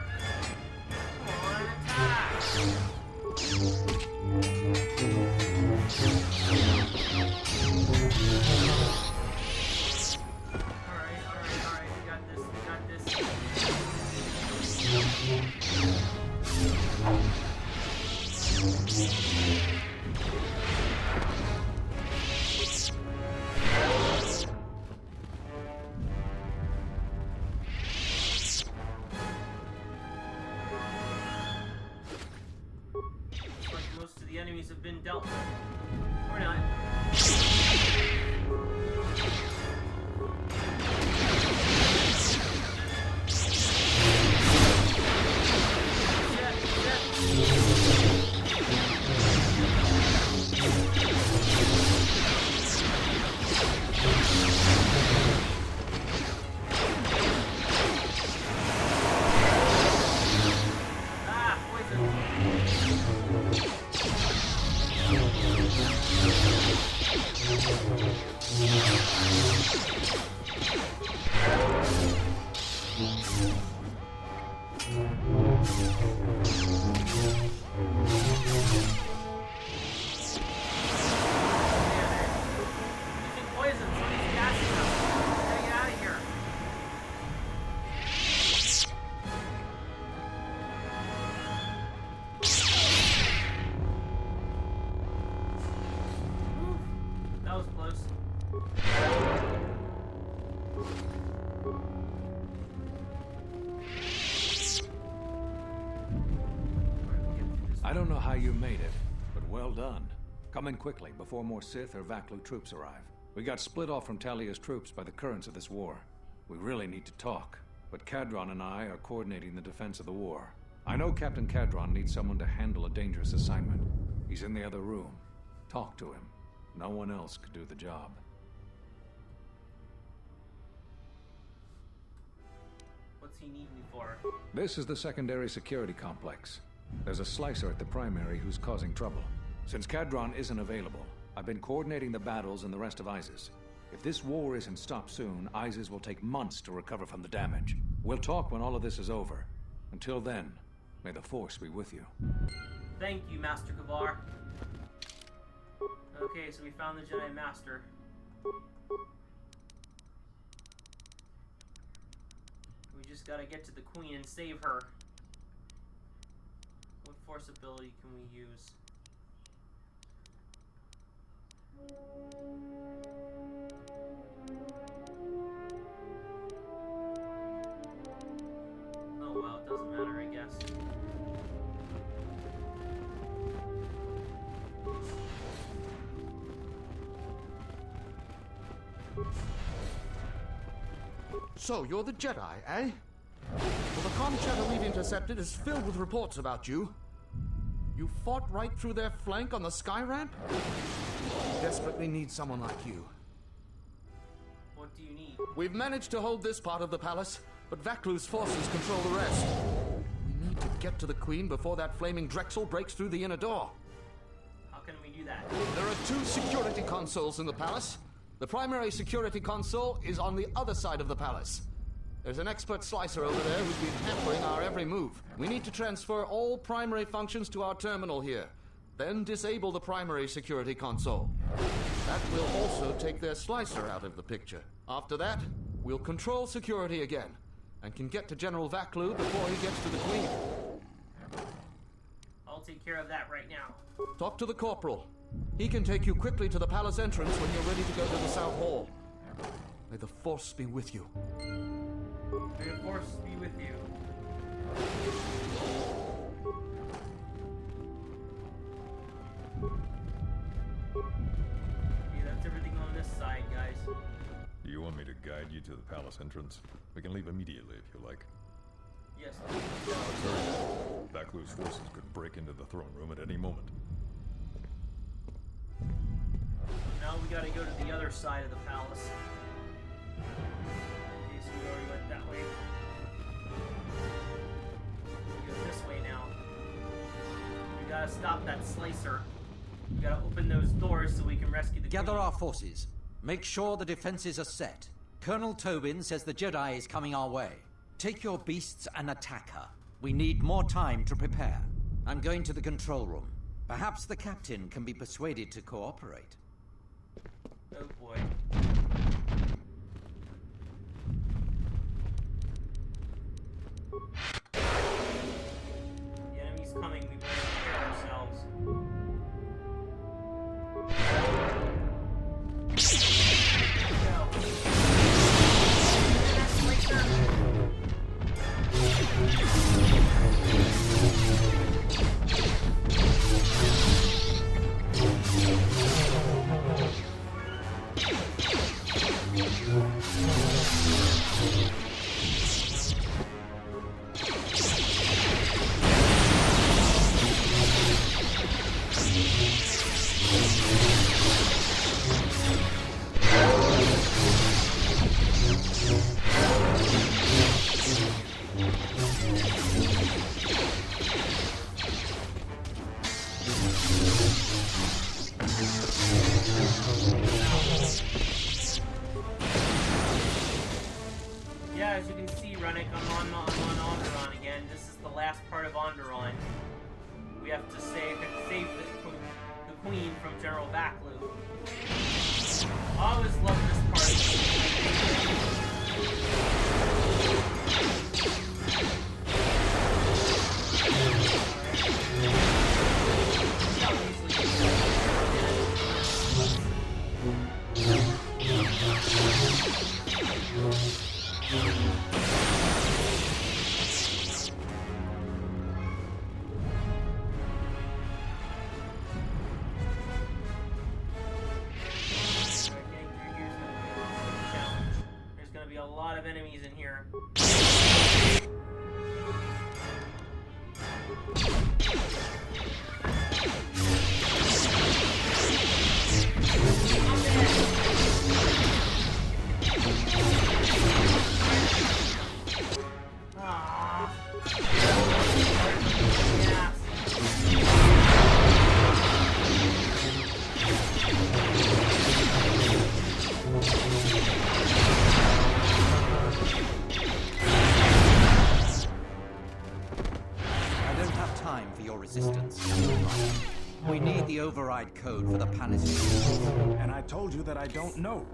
Come on, attack! Alright, we got this, Looks like most of the enemies have been dealt with. Or not. Ah, poison. Somebody's gassing us. Gotta get out of here. That was close. I don't know how you made it, but well done. Come in quickly before more Sith or Vaklu troops arrive. We got split off from Talia's troops by the currents of this war. We really need to talk, but Cadron and I are coordinating the defense of the war. I know Captain Cadron needs someone to handle a dangerous assignment. He's in the other room. Talk to him. No one else could do the job. What's he need me for? This is the secondary security complex. There's a slicer at the primary who's causing trouble. Since Cadron isn't available, I've been coordinating the battles and the rest of ISIS. If this war isn't stopped soon, ISIS will take months to recover from the damage. We'll talk when all of this is over. Until then, may the Force be with you. Thank you, Master Kavar. Okay, so we found the Jedi Master. We just gotta get to the Queen and save her. What Force ability can we use? Oh well, it doesn't matter, I guess. So, you're the Jedi, eh? Well, the comm chatter we've intercepted is filled with reports about you. You fought right through their flank on the sky ramp? We desperately need someone like you. What do you need? We've managed to hold this part of the palace, but Vaklu's forces control the rest. We need to get to the Queen before that flaming Drexel breaks through the inner door. How can we do that? There are 2 security consoles in the palace. The primary security console is on the other side of the palace. There's an expert slicer over there who's been hampering our every move. We need to transfer all primary functions to our terminal here, then disable the primary security console. That will also take their slicer out of the picture. After that, we'll control security again, and can get to General Vaklu before he gets to the Queen. I'll take care of that right now. Talk to the Corporal. He can take you quickly to the palace entrance when you're ready to go to the South Hall. May the Force be with you. May the Force be with you. Okay, that's everything on this side, guys. Do you want me to guide you to the palace entrance? We can leave immediately if you like. Yes. Vaklu's forces could break into the throne room at any moment. Now we gotta go to the other side of the palace. Okay, so we already went that way. Go this way now. We gotta stop that slicer. We gotta open those doors so we can rescue the Gather Queen. our forces. Make sure the defenses are set. Colonel Tobin says the Jedi is coming our way. Take your beasts and attack her. We need more time to prepare. I'm going to the control room. Perhaps the captain can be persuaded to cooperate. Oh boy. The enemy's coming, we better prepare ourselves. Yeah, as you can see, Rennick, I'm on Onderon again. This is the last part of Onderon. We have to save the Queen from General Vaklu. I always love this part. There's gonna be a lot of enemies time for your resistance. We need the override code for the palace. And I told you that I don't know.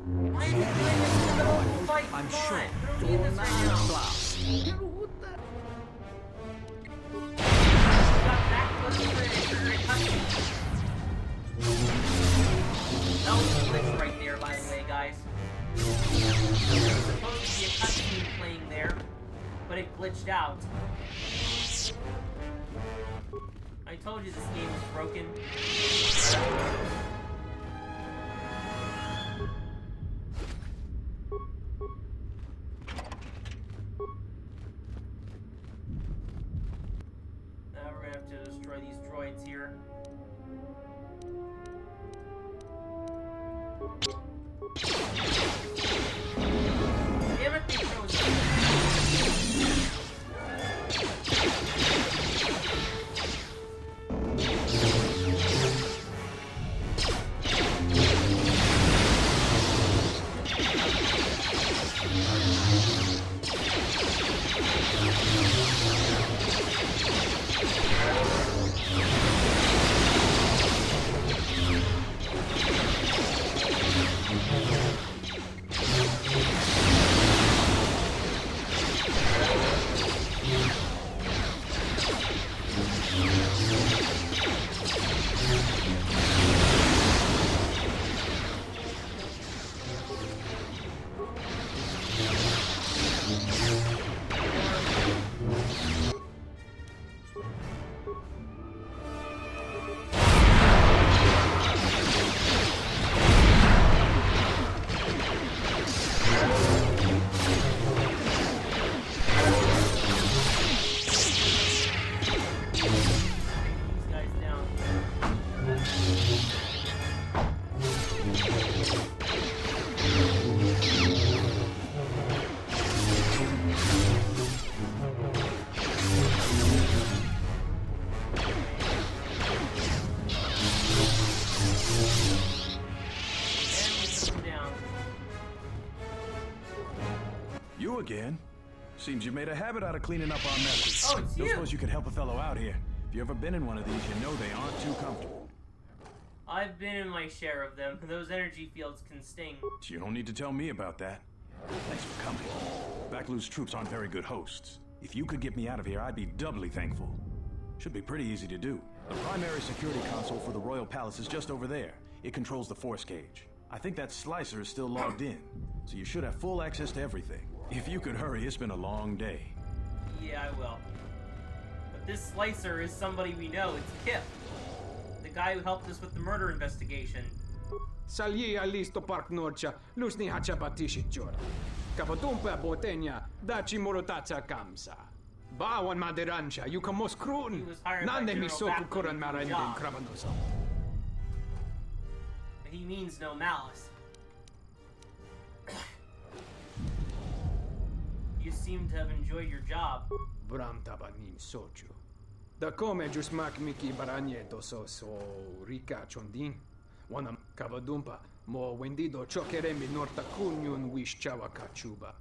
I'm sure. Blast. That was a glitch right there, by the way, guys. There was supposed to be a cutscene playing there, but it glitched out. I told you this game was broken. Now we're gonna have to destroy these droids here. Damn it, they froze up. Again? Seems you made a habit out of cleaning up our messes. Oh, it's you! Don't suppose you could help a fellow out here. If you ever been in one of these, you know they aren't too comfortable. I've been in my share of them. Those energy fields can sting. You don't need to tell me about that. Thanks for coming. Vaklu's troops aren't very good hosts. If you could get me out of here, I'd be doubly thankful. Should be pretty easy to do. The primary security console for the Royal Palace is just over there. It controls the force gauge. I think that slicer is still logged in, so you should have full access to everything. If you could hurry, it's been a long day. Yeah, I will. But this slicer is somebody we know. It's Kip. The guy who helped us with the murder investigation. Salji alisto park norcha, lusni hacha batishi jor. Kapotumpa botenya, dachi morotacha kamsa. Bawan maderancha, you kamos krun. Nande misoku kuran marandin krabanosa. He means no malice. You seem to have enjoyed your job. Bram tabanin sochu. Da come just mak miki baranyeto so rika chondin. Wanam kavadumpa mo wendido chokeremi norta kunyun wish chawa kachuba.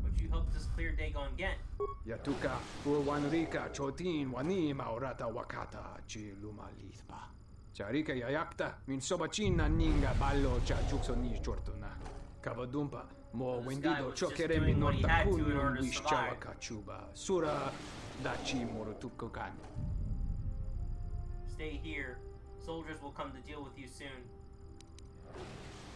But you helped us clear Dagon Gent. Yatuka urwan rika chotin wani maurata wakata chi lumalitba. Charika yayakta min sobachina ninga ballo cha juksoni chortona. Kavadumpa mo wendido chokeremi norta kunyun wish chawa kachuba. Sura dachi morotukokan. Stay here. Soldiers will come to deal with you soon.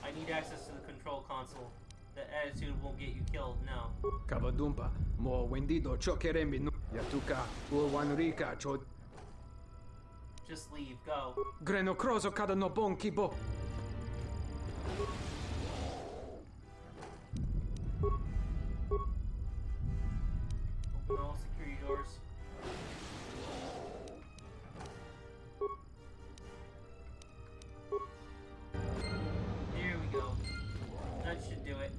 I need access to the control console. The attitude won't get you killed, no. Kavadumpa mo wendido chokeremi no Yatuka urwanrika chot. Just leave, go. Grenocroso kada no bonki bo. Open all security doors. There we go. That should do it.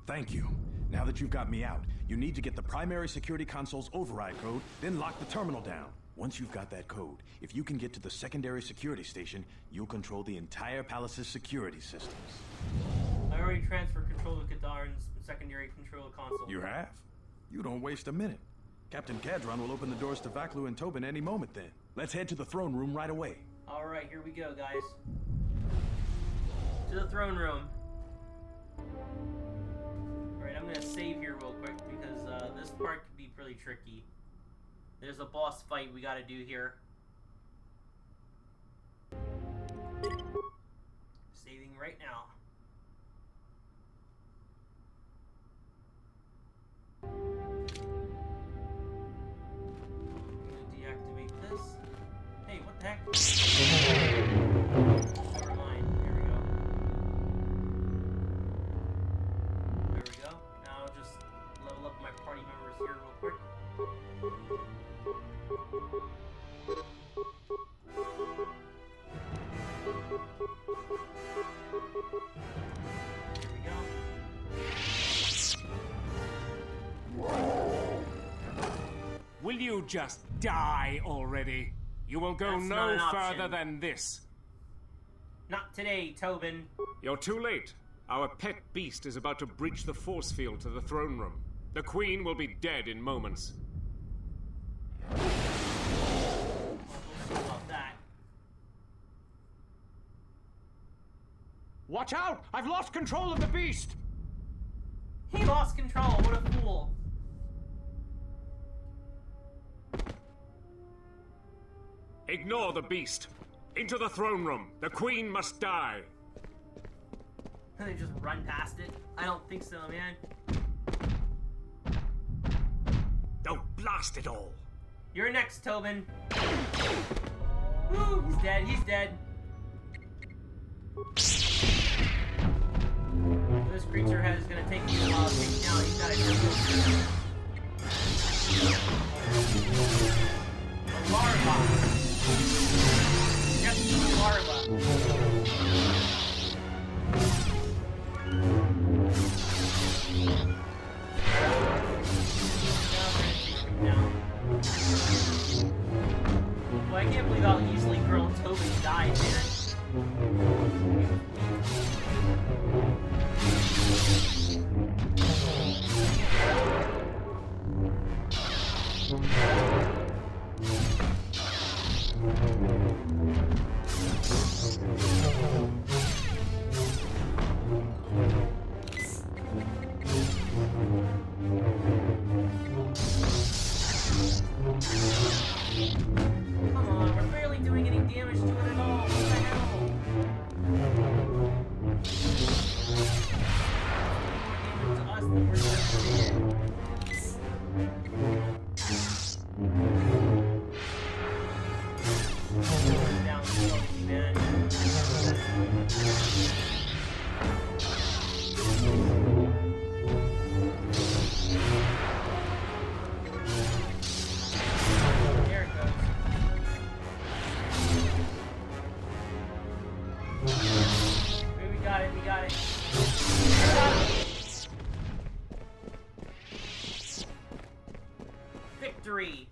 Thank you. Now that you've got me out, you need to get the primary security console's override code, then lock the terminal down. Once you've got that code, if you can get to the secondary security station, you'll control the entire palace's security systems. I already transferred control to Kadarn's secondary control console. You have? You don't waste a minute. Captain Cadron will open the doors to Vaklu and Tobin any moment then. Let's head to the throne room right away. Alright, here we go, guys. To the throne room. Alright, I'm gonna save here real quick because this part could be pretty tricky. There's a boss fight we gotta do here. Saving right now. Deactivate this. Hey, what the heck? Never mind. Here we go. There we go. Now I'll just level up my party members here real quick. Here we go. Will you just die already? You will go That's not no an further option. than this. Not today, Tobin. You're too late. Our pet beast is about to breach the force field to the throne room. The Queen will be dead in moments. We'll see about that. Watch out! I've lost control of the beast! He lost control. What a fool. Ignore the beast. Into the throne room. The Queen must die. They just run past it? I don't think so, man. Oh, blast it all. You're next, Tobin. Woo, he's dead, he's dead. This creature is gonna take me a while to take down. He's got a larva. Yep, larva. Well, I can't believe how easily Girl Tobin died, man. Come on, we're barely doing any damage to it at all. What the hell? More damage to us than we're doing to it. Down slowly, man. There it goes. We got it, we got it. Victory!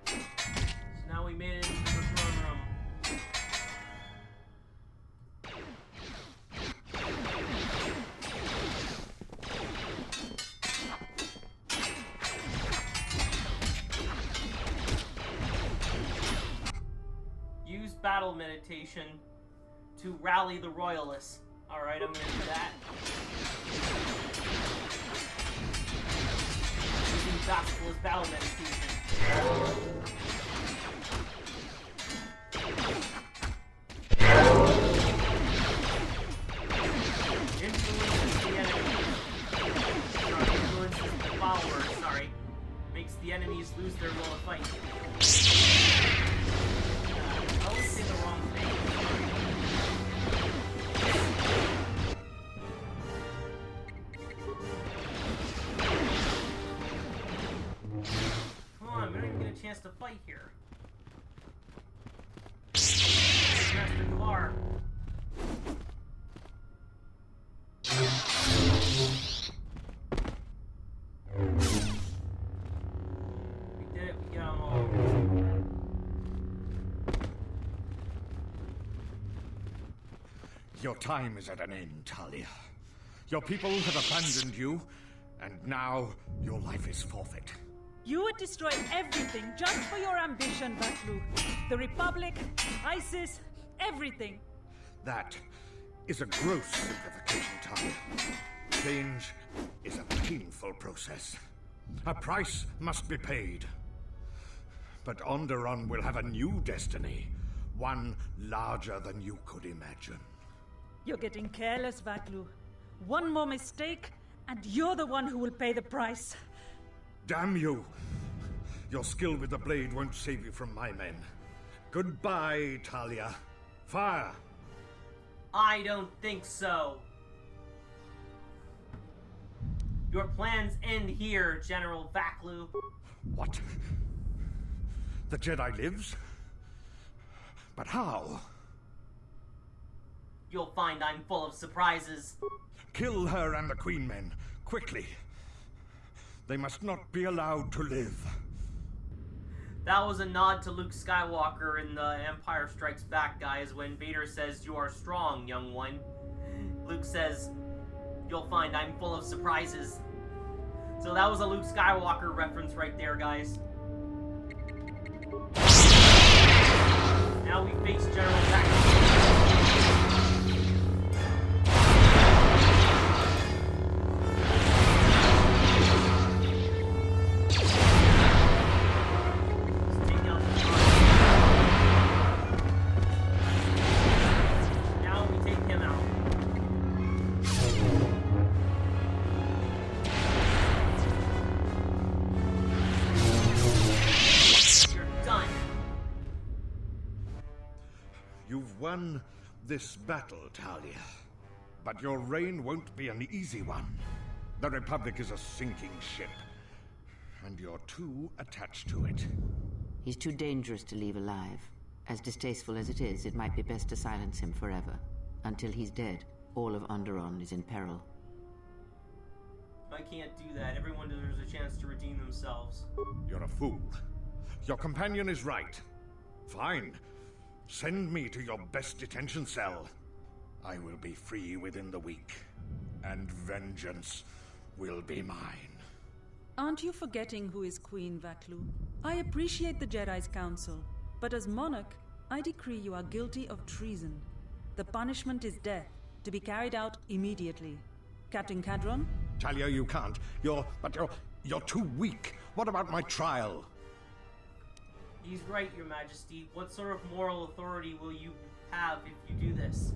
So now we made it into the throne room. Use battle meditation to rally the royalists. Alright, I'm gonna do that. Using gospel as battle meditation. Influences the enemy. Influences the followers, sorry. Makes the enemies lose their will to fight. I always say the wrong thing. Come on, we don't even get a chance to fight here. Master Galar. We did it, we got them all. Your time is at an end, Talia. Your people have abandoned you, And now, your life is forfeit. You would destroy everything just for your ambition, Vaklu. The Republic, ISIS, everything. That is a gross simplification, Talia. Change is a painful process. A price must be paid. But Onderon will have a new destiny. One larger than you could imagine. You're getting careless, Vaklu. One more mistake, and you're the one who will pay the price. Damn you! Your skill with the blade won't save you from my men. Goodbye, Talia. Fire! I don't think so. Your plans end here, General Vaklu. What? The Jedi lives? But how? You'll find I'm full of surprises. Kill her and the Queen Men, quickly. They must not be allowed to live. That was a nod to Luke Skywalker in the Empire Strikes Back, guys, when Vader says, "You are strong, young one." Luke says, "You'll find I'm full of surprises." So that was a Luke Skywalker reference right there, guys. Now we face General Vaklu. You've won this battle, Talia. But your reign won't be an easy one. The Republic is a sinking ship, and you're too attached to it. He's too dangerous to leave alive. As distasteful as it is, it might be best to silence him forever. Until he's dead, all of Onderon is in peril. I can't do that. Everyone deserves a chance to redeem themselves. You're a fool. Your companion is right. Fine. Send me to your best detention cell. I will be free within the week, and vengeance will be mine. Aren't you forgetting who is Queen Vaklu? I appreciate the Jedi's counsel, but as monarch, I decree you are guilty of treason. The punishment is death, to be carried out immediately. Captain Cadron? Talia, you can't. You're too weak. What about my trial? He's right, Your Majesty. What sort of moral authority will you have if you do this?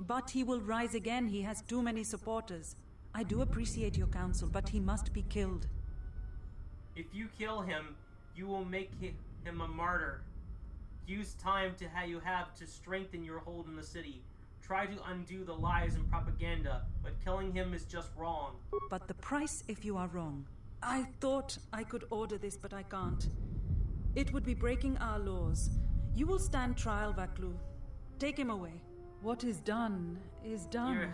But he will rise again. He has too many supporters. I do appreciate your counsel, but he must be killed. If you kill him, you will make him a martyr. Use time you have to strengthen your hold in the city. Try to undo the lies and propaganda, but killing him is just wrong. But the price if you are wrong. I thought I could order this, but I can't. It would be breaking our laws. You will stand trial, Vaklu. Take him away. What is done is done.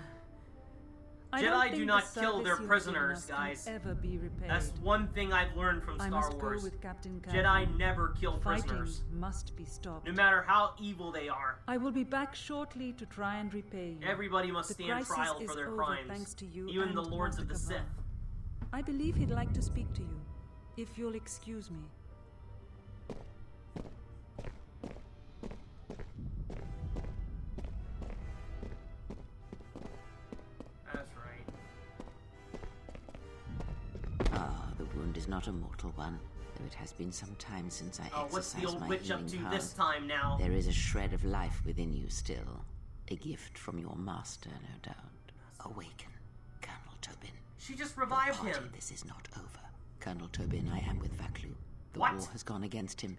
Jedi do not kill their prisoners, guys. Ever be repaid. That's one thing I've learned from Star Wars. Go with Captain Cadron. Jedi never kill prisoners. Fighting must be stopped. No matter how evil they are. I will be back shortly to try and repay you. Everybody must stand trial for their crimes. Thanks to you, even the Lords of the Sith. I believe he'd like to speak to you, if you'll excuse me. Is not a mortal one, though it has been some time since I exercised what's the old my witch up healing to power. This time now? There is a shred of life within you still. A gift from your master, no doubt. Awaken, Colonel Tobin. She just revived him. This is not over. Colonel Tobin, I am with Vaklu. The What? war has gone against him.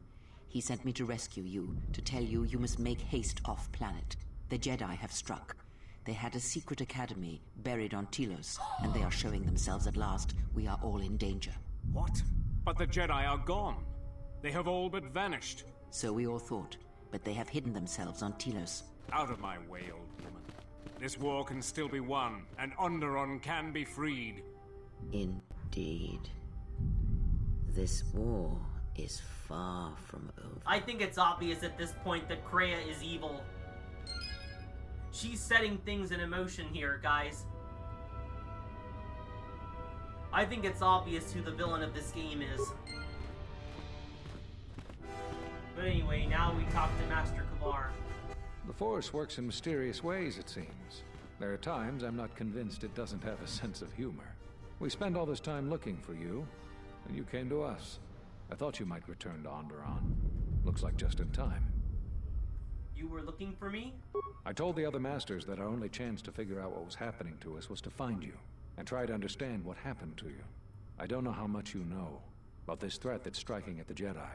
He sent me to rescue you, to tell you you must make haste off-planet. The Jedi have struck. They had a secret academy buried on Telos, and they are showing themselves at last. We are all in danger. What? But the Jedi are gone. They have all but vanished. So we all thought, but they have hidden themselves on Telos. Out of my way, old woman. This war can still be won, and Onderon can be freed. Indeed. This war is far from over. I think it's obvious at this point that Kreia is evil. She's setting things in motion here, guys. I think it's obvious who the villain of this game is. But anyway, now we talk to Master Kavar. The Force works in mysterious ways, it seems. There are times I'm not convinced it doesn't have a sense of humor. We spend all this time looking for you, and you came to us. I thought you might return to Onderon. Looks like just in time. You were looking for me? I told the other masters that our only chance to figure out what was happening to us was to find you, and try to understand what happened to you. I don't know how much you know about this threat that's striking at the Jedi.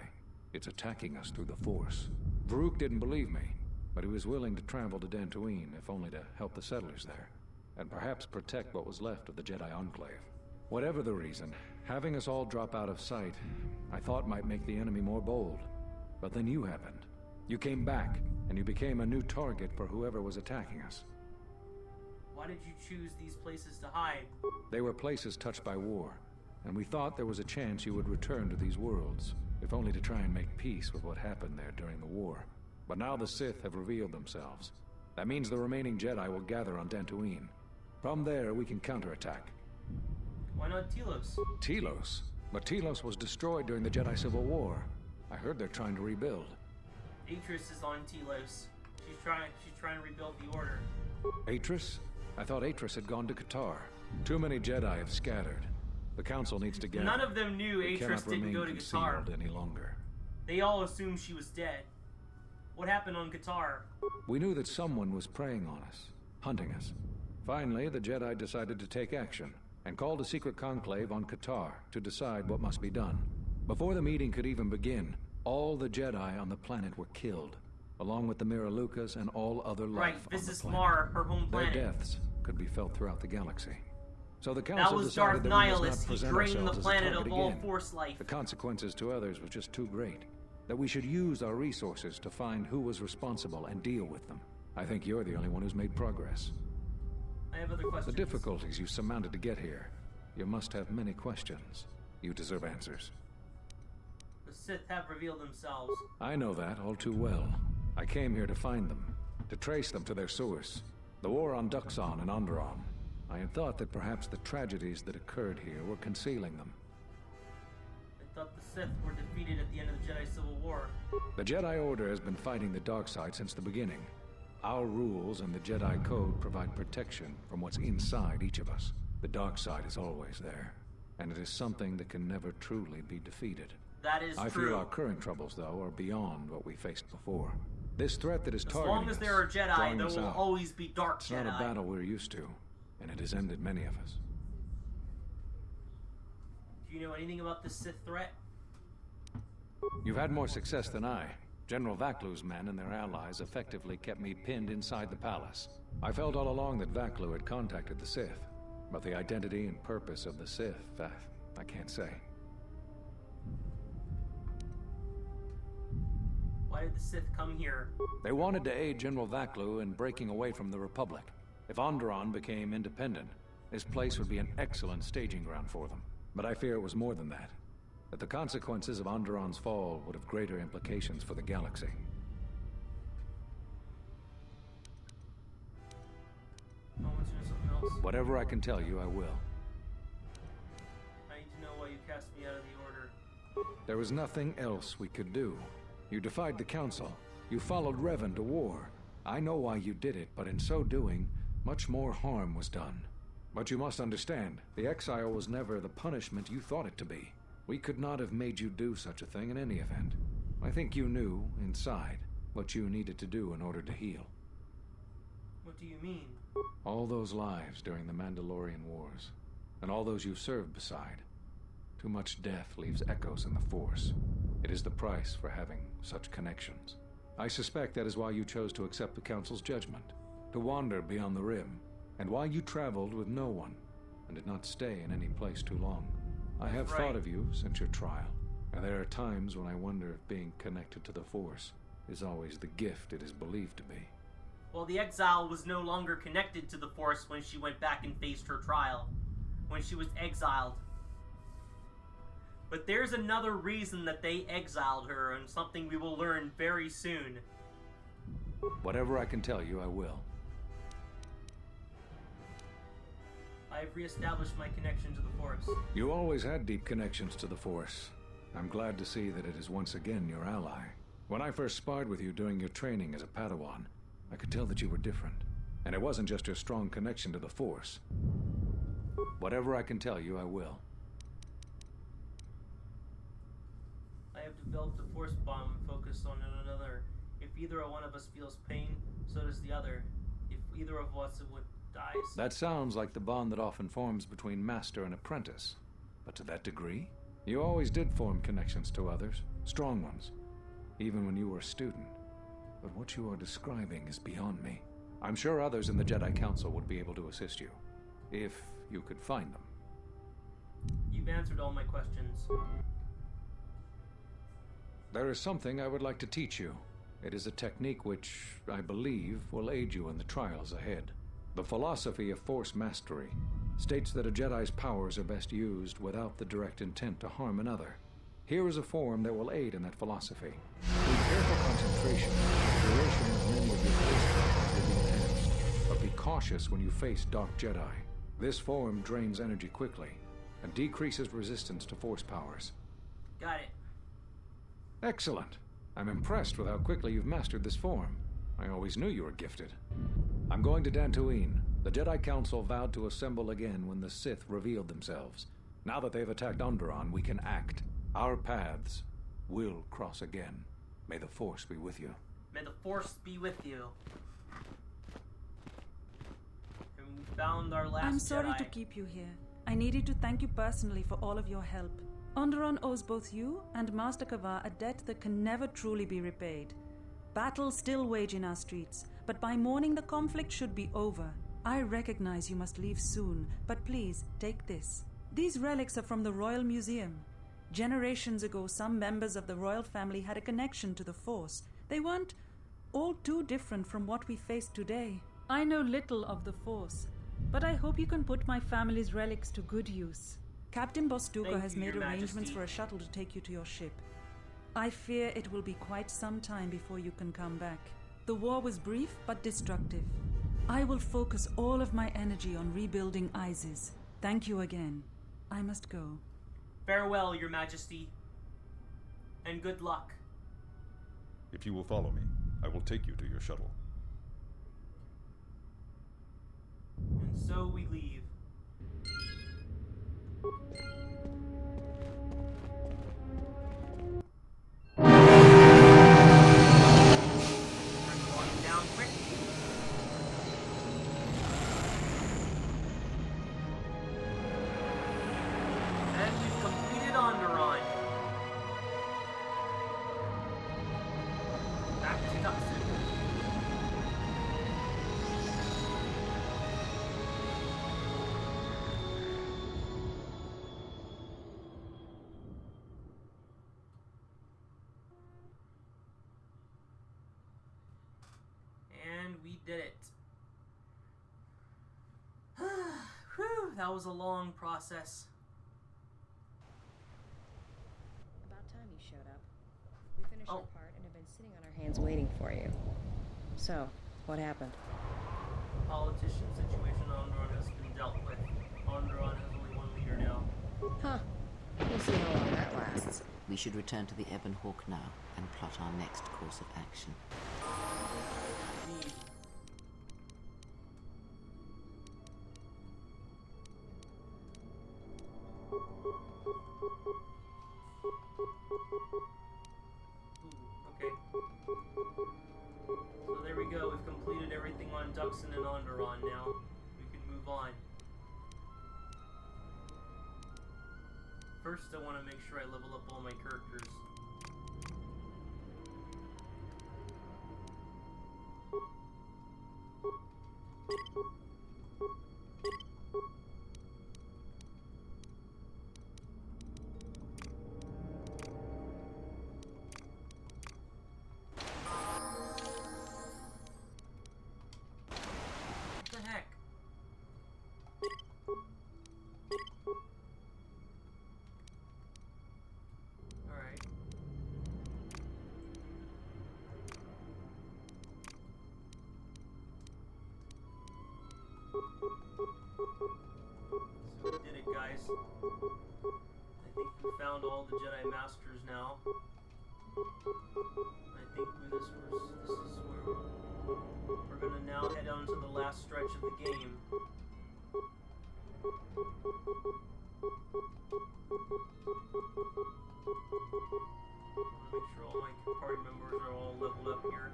It's attacking us through the Force. Varuk didn't believe me, but he was willing to travel to Dantooine, if only to help the settlers there, and perhaps protect what was left of the Jedi Enclave. Whatever the reason, having us all drop out of sight, I thought might make the enemy more bold. But then you happened. You came back, and you became a new target for whoever was attacking us. Why did you choose these places to hide? They were places touched by war, and we thought there was a chance you would return to these worlds, if only to try and make peace with what happened there during the war. But now the Sith have revealed themselves. That means the remaining Jedi will gather on Dantooine. From there, we can counterattack. Why not Telos? Telos? But Telos was destroyed during the Jedi Civil War. I heard they're trying to rebuild. Atris is on Telos. She's trying to rebuild the Order. Atris? I thought Atris had gone to Qatar. Too many Jedi have scattered. The Council needs to gather. None of them knew Atris didn't go to Qatar any longer. They all assumed she was dead. What happened on Qatar? We knew that someone was preying on us, hunting us. Finally, the Jedi decided to take action, and called a secret conclave on Qatar to decide what must be done. Before the meeting could even begin, all the Jedi on the planet were killed, along with the Miralukas and all other life right, on the this is planet. Mar, her home planet. Their deaths could be felt throughout the galaxy. So the That Council was decided Darth that we must Nihilus. not He present drained the ourselves as a planet target of all again. Force life. The consequences to others were just too great. That we should use our resources to find who was responsible and deal with them. I think you're the only one who's made progress. I have other questions. The difficulties you surmounted to get here. You must have many questions. You deserve answers. The Sith have revealed themselves. I know that all too well. I came here to find them, to trace them to their source. The war on Duxon and Onderon. I had thought that perhaps the tragedies that occurred here were concealing them. I thought the Sith were defeated at the end of the Jedi Civil War. The Jedi Order has been fighting the dark side since the beginning. Our rules and the Jedi Code provide protection from what's inside each of us. The dark side is always there, and it is something that can never truly be defeated. That is I true. feel our current troubles, though, are beyond what we faced before. This threat that is As targeting long as us, there are Jedi, drawing there us will out. always be dark It's Jedi. not a battle we're used to, and it has ended many of us. Do you know anything about the Sith threat? You've had more success than I. General Vaklu's men and their allies effectively kept me pinned inside the palace. I felt all along that Vaklu had contacted the Sith, but the identity and purpose of the Sith, I can't say. Why did the Sith come here? They wanted to aid General Vaklu in breaking away from the Republic. If Onderon became independent, this place would be an excellent staging ground for them. But I fear it was more than that. That the consequences of Onderon's fall would have greater implications for the galaxy. I want to know something else. Whatever I can tell you, I will. I need to know why you cast me out of the Order. There was nothing else we could do. You defied the Council. You followed Revan to war. I know why you did it, but in so doing, much more harm was done. But you must understand, the exile was never the punishment you thought it to be. We could not have made you do such a thing in any event. I think you knew, inside, what you needed to do in order to heal. What do you mean? All those lives during the Mandalorian Wars, and all those you served beside. Too much death leaves echoes in the Force. It is the price for having such connections. I suspect that is why you chose to accept the Council's judgment, to wander beyond the Rim, and why you traveled with no one, and did not stay in any place too long. I have thought of you since your trial, and there are times when I wonder if being connected to the Force is always the gift it is believed to be. Well, the exile was no longer connected to the Force when she went back and faced her trial. When she was exiled. But there's another reason that they exiled her, and something we will learn very soon. Whatever I can tell you, I will. I I've re-established my connection to the Force. You always had deep connections to the Force. I'm glad to see that it is once again your ally. When I first sparred with you during your training as a Padawan, I could tell that you were different. And it wasn't just your strong connection to the Force. Whatever I can tell you, I will. I have developed a Force bond focused on another. If either one of us feels pain, so does the other. If either of us dies. That sounds like the bond that often forms between master and apprentice. But to that degree? You always did form connections to others, strong ones, even when you were a student. But what you are describing is beyond me. I'm sure others in the Jedi Council would be able to assist you, if you could find them. You've answered all my questions. There is something I would like to teach you. It is a technique which, I believe, will aid you in the trials ahead. The philosophy of Force Mastery states that a Jedi's powers are best used without the direct intent to harm another. Here is a form that will aid in that philosophy. With careful concentration, the duration of many of your Force powers will be enhanced. But be cautious when you face Dark Jedi. This form drains energy quickly and decreases resistance to Force powers. Got it. Excellent. I'm impressed with how quickly you've mastered this form. I always knew you were gifted. I'm going to Dantooine. The Jedi Council vowed to assemble again when the Sith revealed themselves. Now that they've attacked Onderon, we can act. Our paths will cross again. May the Force be with you. May the Force be with you. And we found our last I'm sorry Jedi. to keep you here. I needed to thank you personally for all of your help. Onderon owes both you and Master Kavar a debt that can never truly be repaid. Battles still wage in our streets, but by morning the conflict should be over. I recognize you must leave soon, but please, take this. These relics are from the Royal Museum. Generations ago, some members of the royal family had a connection to the Force. They weren't all too different from what we face today. I know little of the Force, but I hope you can put my family's relics to good use. Captain Bostuka has made arrangements for a shuttle to take you to your ship. I fear it will be quite some time before you can come back. The war was brief but destructive. I will focus all of my energy on rebuilding Isis. Thank you again. I must go. Farewell, Your Majesty. And good luck. If you will follow me, I will take you to your shuttle. And so we leave. Down quick. And we've completed Onderon. Back to Tucson. And we did it. Whew, that was a long process. About time you showed up. We finished our part and have been sitting on our hands waiting for you. So, what happened? Politician situation on Onderon has been dealt with. Onderon has only one leader now. Huh. We'll see how long that lasts. We should return to the Ebon Hawk now and plot our next course of action. Okay. So there we go. We've completed everything on Duxon and Onderon now. We can move on. First, I want to make sure I level up all my characters. What the heck? Alright. found all the Jedi Masters now. I think this is where we're gonna now head on to the last stretch of the game. I want to make sure all my party members are all leveled up here.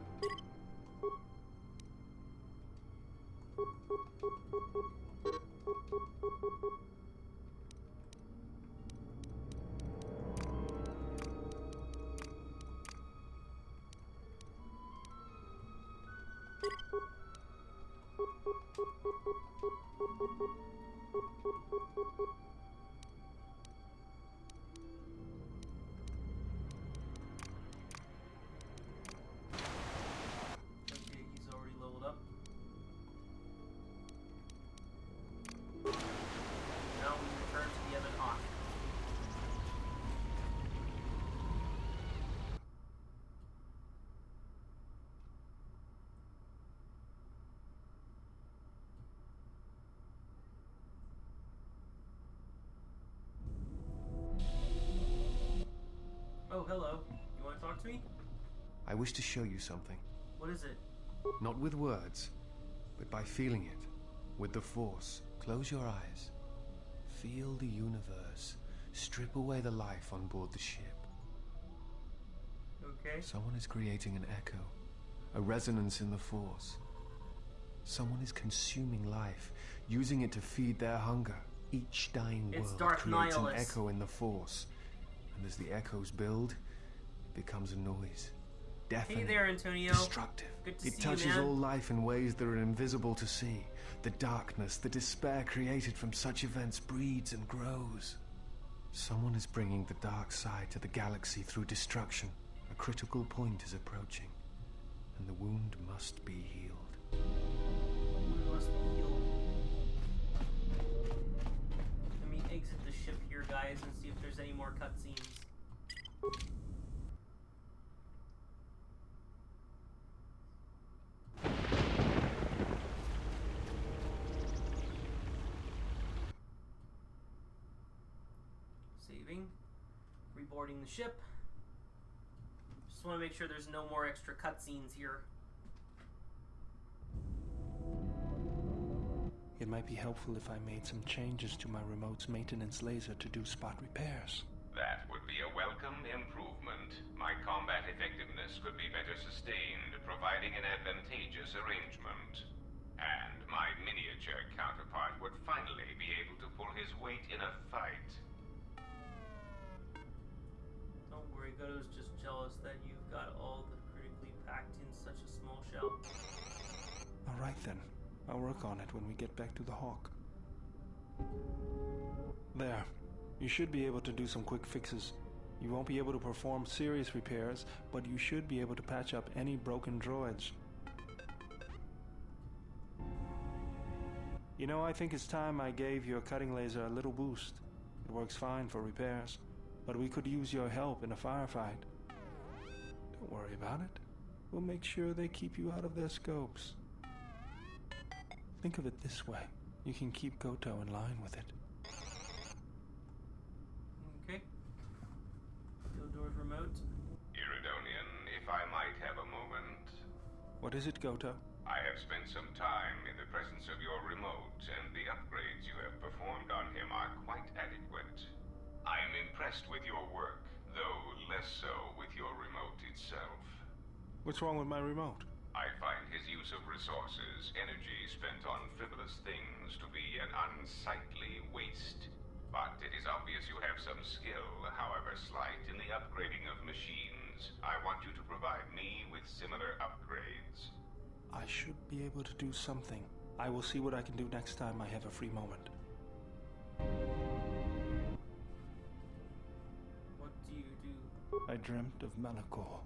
Oh, hello. You want to talk to me? I wish to show you something. What is it? Not with words, but by feeling it. With the Force. Close your eyes. Feel the universe. Strip away the life on board the ship. Okay. Someone is creating an echo. A resonance in the Force. Someone is consuming life, using it to feed their hunger. Each dying world creates an echo in the Force. And as the echoes build, it becomes a noise. Deafening, hey there, Antonio. destructive. Good to it see touches you, man. all life in ways that are invisible to see. The darkness, the despair created from such events breeds and grows. Someone is bringing the dark side to the galaxy through destruction. A critical point is approaching, and the wound must be healed. We must be healed. Let me exit the ship here, guys, and see if there's any more cutscenes. Saving. Reboarding the ship. Just want to make sure there's no more extra cutscenes here. It might be helpful if I made some changes to my remote's maintenance laser to do spot repairs. That would be a welcome improvement. My combat effectiveness could be better sustained, providing an advantageous arrangement. And my miniature counterpart would finally be able to pull his weight in a fight. Don't worry, Goto's just jealous that you've got all the critically packed in such a small shell. Alright then. I'll work on it when we get back to the Hawk. There. You should be able to do some quick fixes. You won't be able to perform serious repairs, but you should be able to patch up any broken droids. You know, I think it's time I gave your cutting laser a little boost. It works fine for repairs, but we could use your help in a firefight. Don't worry about it. We'll make sure they keep you out of their scopes. Think of it this way. You can keep Goto in line with it. Okay. Theodore's remote. Iridonian, if I might have a moment. What is it, Goto? I have spent some time in the presence of your remote, and the upgrades you have performed on him are quite adequate. I am impressed with your work, though less so with your remote itself. What's wrong with my remote? I find his use of resources, energy spent on frivolous things, to be an unsightly waste. But it is obvious you have some skill, however slight, in the upgrading of machines. I want you to provide me with similar upgrades. I should be able to do something. I will see what I can do next time I have a free moment. What do you do? I dreamt of Malachor.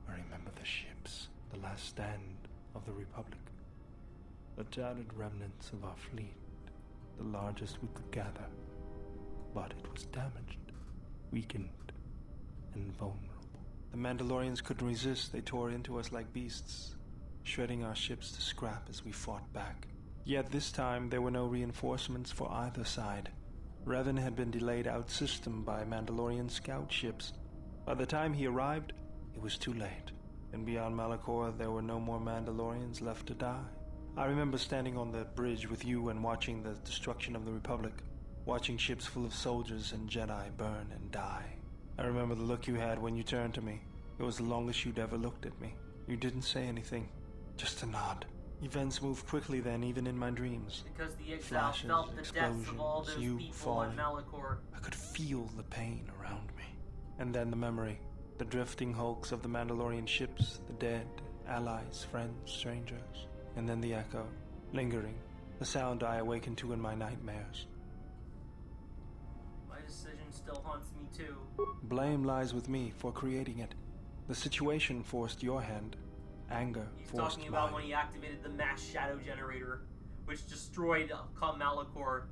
I remember the ships, the last stand of the Republic. The tattered remnants of our fleet, the largest we could gather. But it was damaged, weakened, and vulnerable. The Mandalorians couldn't resist. They tore into us like beasts, shredding our ships to scrap as we fought back. Yet this time there were no reinforcements for either side. Revan had been delayed out-system by Mandalorian scout ships. By the time he arrived, it was too late. And beyond Malachor, there were no more Mandalorians left to die. I remember standing on the bridge with you and watching the destruction of the Republic. Watching ships full of soldiers and Jedi burn and die. I remember the look you had when you turned to me. It was the longest you'd ever looked at me. You didn't say anything, just a nod. Events moved quickly then, even in my dreams. Because the exile Flashes, felt the deaths of all those you people falling. on Malachor. I could feel the pain around me. And then the memory. The drifting hulks of the Mandalorian ships, the dead, allies, friends, strangers. And then the echo, lingering, the sound I awakened to in my nightmares. My decision still haunts me too. Blame lies with me for creating it. The situation forced your hand. Anger He's forced talking about mine. when he activated the mass shadow generator, which destroyed Malachor,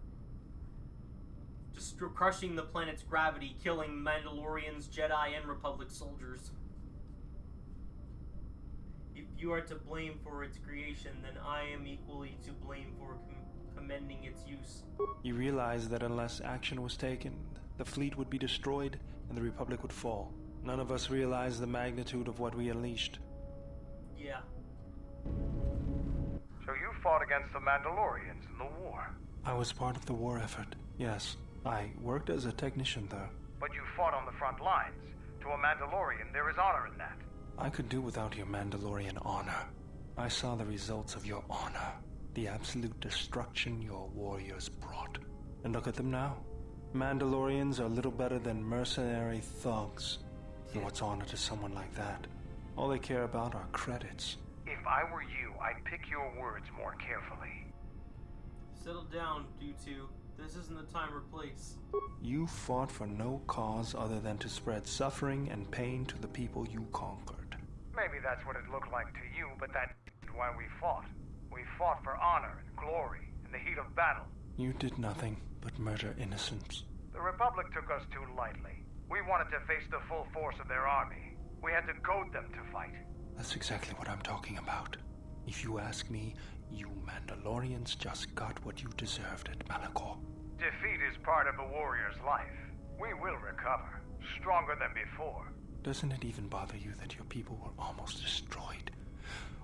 crushing the planet's gravity, killing Mandalorians, Jedi, and Republic soldiers. If you are to blame for its creation, then I am equally to blame for commending its use. You realized that unless action was taken, the fleet would be destroyed and the Republic would fall. None of us realized the magnitude of what we unleashed. Yeah. So you fought against the Mandalorians in the war? I was part of the war effort, yes. I worked as a technician there. But you fought on the front lines. To a Mandalorian, there is honor in that. I could do without your Mandalorian honor. I saw the results of your honor. The absolute destruction your warriors brought. And look at them now. Mandalorians are little better than mercenary thugs. And what's honor to someone like that? All they care about are credits. If I were you, I'd pick your words more carefully. Settle down, Dutu. This isn't the time or place. You fought for no cause other than to spread suffering and pain to the people you conquered. Maybe that's what it looked like to you, but that's why we fought. We fought for honor and glory in the heat of battle. You did nothing but murder innocents. The Republic took us too lightly. We wanted to face the full force of their army. We had to goad them to fight. That's exactly what I'm talking about. If you ask me, you Mandalorians just got what you deserved at Malachor. Defeat is part of a warrior's life. We will recover, stronger than before. Doesn't it even bother you that your people were almost destroyed?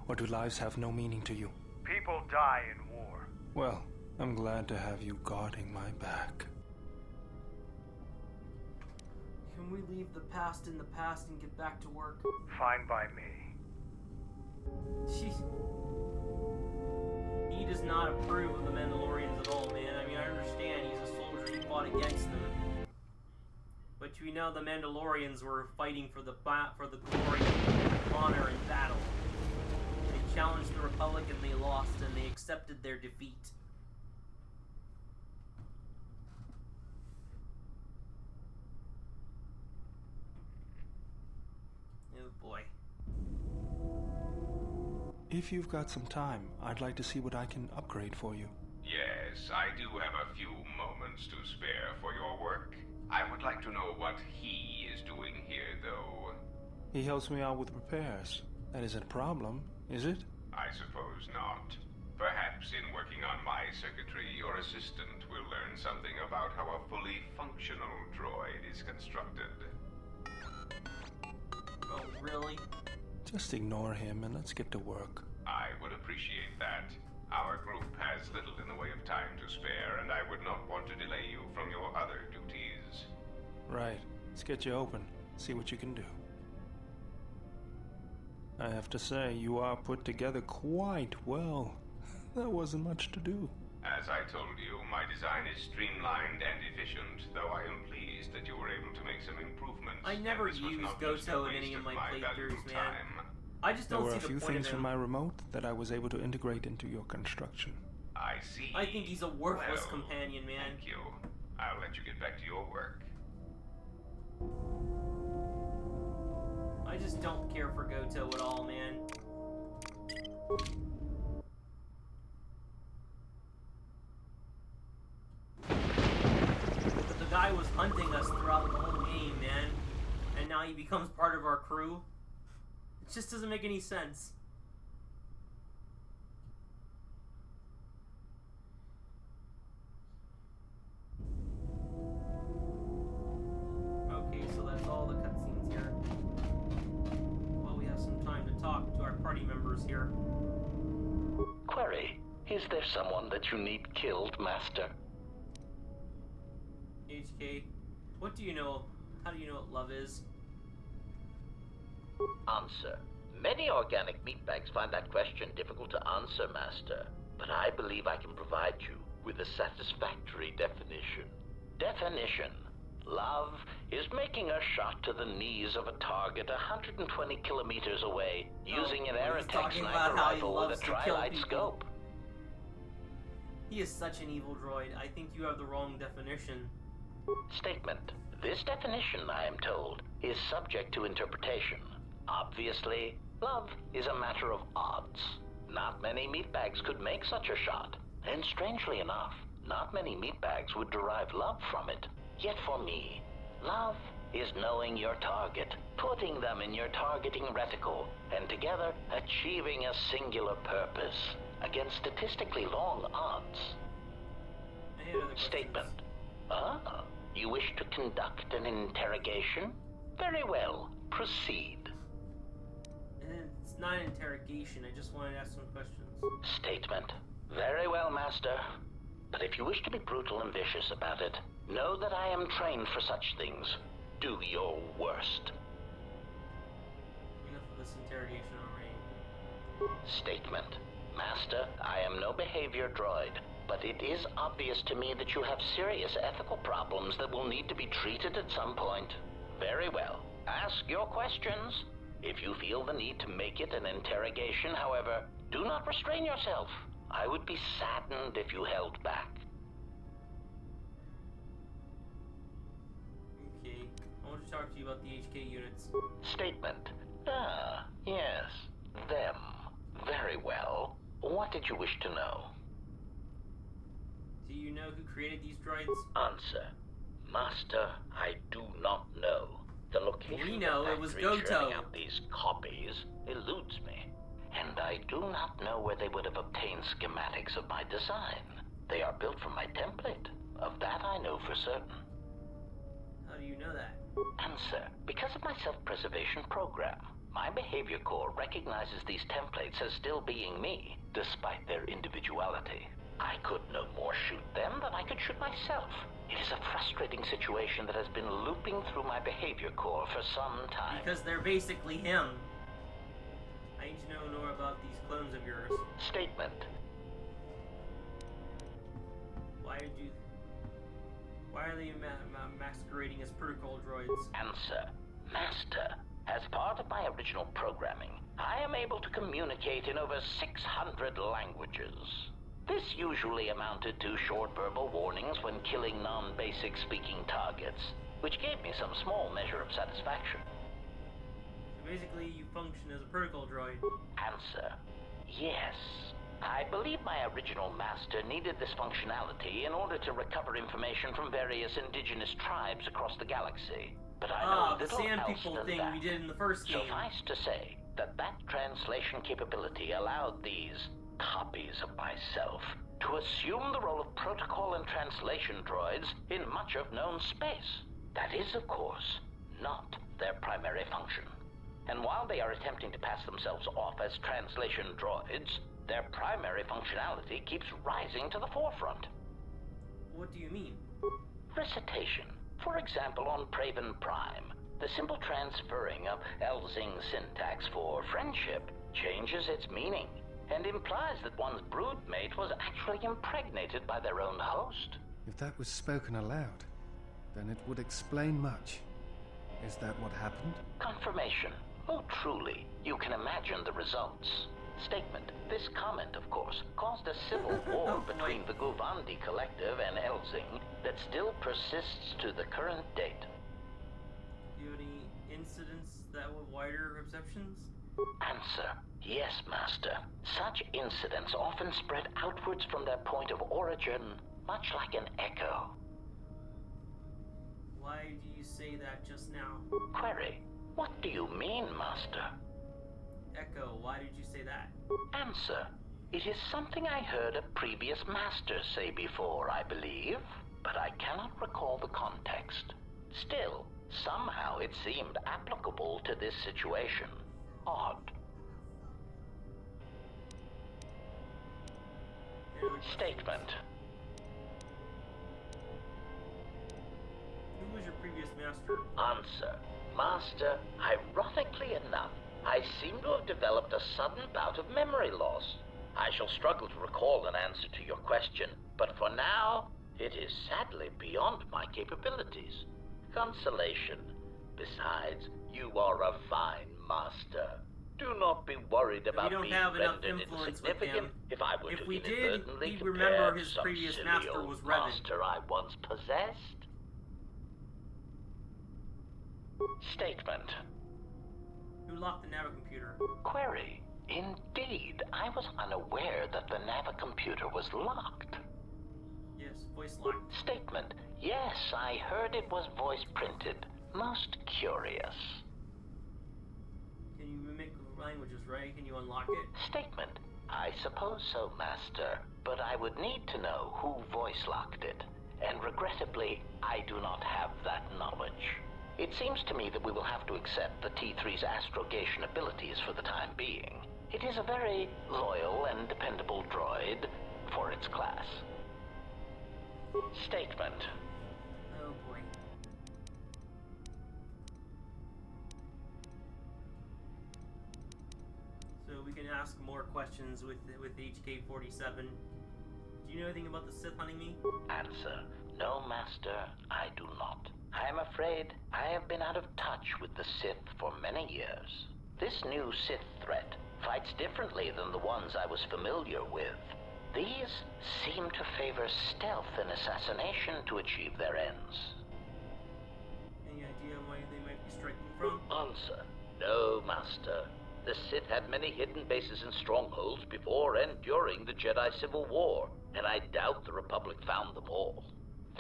Or do lives have no meaning to you? People die in war. Well, I'm glad to have you guarding my back. Can we leave the past in the past and get back to work? Fine by me. Jeez. He does not approve of the Mandalorians at all, man. I mean, I understand he's a soldier, he fought against them. But we know the Mandalorians were fighting for the glory, honor, and battle. They challenged the Republic and they lost, and they accepted their defeat. Oh boy. If you've got some time, I'd like to see what I can upgrade for you. Yes, I do have a few moments to spare for your work. I would like to know what he is doing here, though. He helps me out with repairs. That isn't a problem, is it? I suppose not. Perhaps in working on my circuitry, your assistant will learn something about how a fully functional droid is constructed. Oh, really? Just ignore him and let's get to work. I would appreciate that. Our group has little in the way of time to spare, and I would not want to delay you from your other duties. Right. Let's get you open. See what you can do. I have to say, you are put together quite well. There wasn't much to do. As I told you, my design is streamlined and efficient, though I am pleased that you were able to make some improvements. I never used Goto in any of my playthroughs, man. I just There don't were see a the few point things of from him. my remote that I was able to integrate into your construction. I see. I think he's a worthless Well, companion, man. Thank you. I'll let you get back to your work. I just don't care for Goto at all, man. But the guy was hunting us throughout the whole game, man. And now he becomes part of our crew. It just doesn't make any sense. party members here. Query, is there someone that you need killed, Master? HK, what do you know? How do you know what love is? Answer. Many organic meatbags find that question difficult to answer, Master. But I believe I can provide you with a satisfactory definition. Definition. Love is making a shot to the knees of a target 120 kilometers away using an Aerotech sniper rifle with a tri-light scope. He is such an evil droid. I think you have the wrong definition. Statement. This definition, I am told, is subject to interpretation. Obviously, love is a matter of odds. Not many meatbags could make such a shot. And strangely enough, not many meatbags would derive love from it. Yet for me, love is knowing your target, putting them in your targeting reticle, and together achieving a singular purpose against statistically long odds. Statement. Ah, you wish to conduct an interrogation? Very well, proceed. It's not an interrogation, I just wanted to ask some questions. Statement. Very well, Master. But if you wish to be brutal and vicious about it, know that I am trained for such things. Do your worst. Enough of this interrogation already. Statement. Master, I am no behavior droid, but it is obvious to me that you have serious ethical problems that will need to be treated at some point. Very well. Ask your questions. If you feel the need to make it an interrogation, however, do not restrain yourself. I would be saddened if you held back. Okay, I want to talk to you about the HK units. Statement. Ah, yes, them. Very well. What did you wish to know? Do you know who created these droids? Answer. Master, I do not know. The location we know of it was the Goto. factory churning out these copies eludes me. And I do not know where they would have obtained schematics of my design. They are built from my template. Of that I know for certain. How do you know that? Answer. Because of my self-preservation program. My behavior core recognizes these templates as still being me, despite their individuality. I could no more shoot them than I could shoot myself. It is a frustrating situation that has been looping through my behavior core for some time. Because they're basically him. I need to know more about these clones of yours. Statement. Why are they masquerading as protocol droids? Answer. Master, as part of my original programming, I am able to communicate in over 600 languages. This usually amounted to short verbal warnings when killing non-basic speaking targets, which gave me some small measure of satisfaction. So basically, you function as a protocol droid. Answer. Yes. I believe my original master needed this functionality in order to recover information from various indigenous tribes across the galaxy. But I know the little sand else people than thing that. we did in the first game. Suffice to say that translation capability allowed these copies of myself to assume the role of protocol and translation droids in much of known space. That is, of course, not their primary function. And while they are attempting to pass themselves off as translation droids, their primary functionality keeps rising to the forefront. What do you mean? Recitation. For example, on Praven Prime, the simple transferring of Elzing syntax for friendship changes its meaning and implies that one's broodmate was actually impregnated by their own host. If that was spoken aloud, then it would explain much. Is that what happened? Confirmation. Oh, truly, you can imagine the results. Statement. This comment, of course, caused a civil war between the Guvandi Collective and Elzing that still persists to the current date. Do you have any incidents that were wider receptions? Answer. Yes, Master. Such incidents often spread outwards from their point of origin, much like an echo. Why do you say that just now? Query. What do you mean, Master? Echo, why did you say that? Answer. It is something I heard a previous master say before, I believe, but I cannot recall the context. Still, somehow it seemed applicable to this situation. Odd. Statement. Who was your previous master? Answer. Master, ironically enough, I seem to have developed a sudden bout of memory loss. I shall struggle to recall an answer to your question, but for now, it is sadly beyond my capabilities. Consolation. Besides, you are a fine master. Do not be worried about being rendered insignificant. If I were to inadvertently compare his some previous silly master old was Revan. master I once possessed. Statement. Who locked the navicomputer? Query. Indeed, I was unaware that the navicomputer was locked. Yes, voice locked. Statement. Yes, I heard it was voice printed. Most curious. Can you mimic languages, right? Can you unlock it? Statement. I suppose so, Master. But I would need to know who voice locked it. And regrettably, I do not have that knowledge. It seems to me that we will have to accept the T3's astrogation abilities for the time being. It is a very loyal and dependable droid for its class. Statement. Oh boy. So we can ask more questions with HK-47. Do you know anything about the Sith hunting me? Answer. No, Master, I do not. I am afraid I have been out of touch with the Sith for many years. This new Sith threat fights differently than the ones I was familiar with. These seem to favor stealth and assassination to achieve their ends. Any idea why they might be striking from? Answer. No, Master. The Sith had many hidden bases and strongholds before and during the Jedi Civil War, and I doubt the Republic found them all.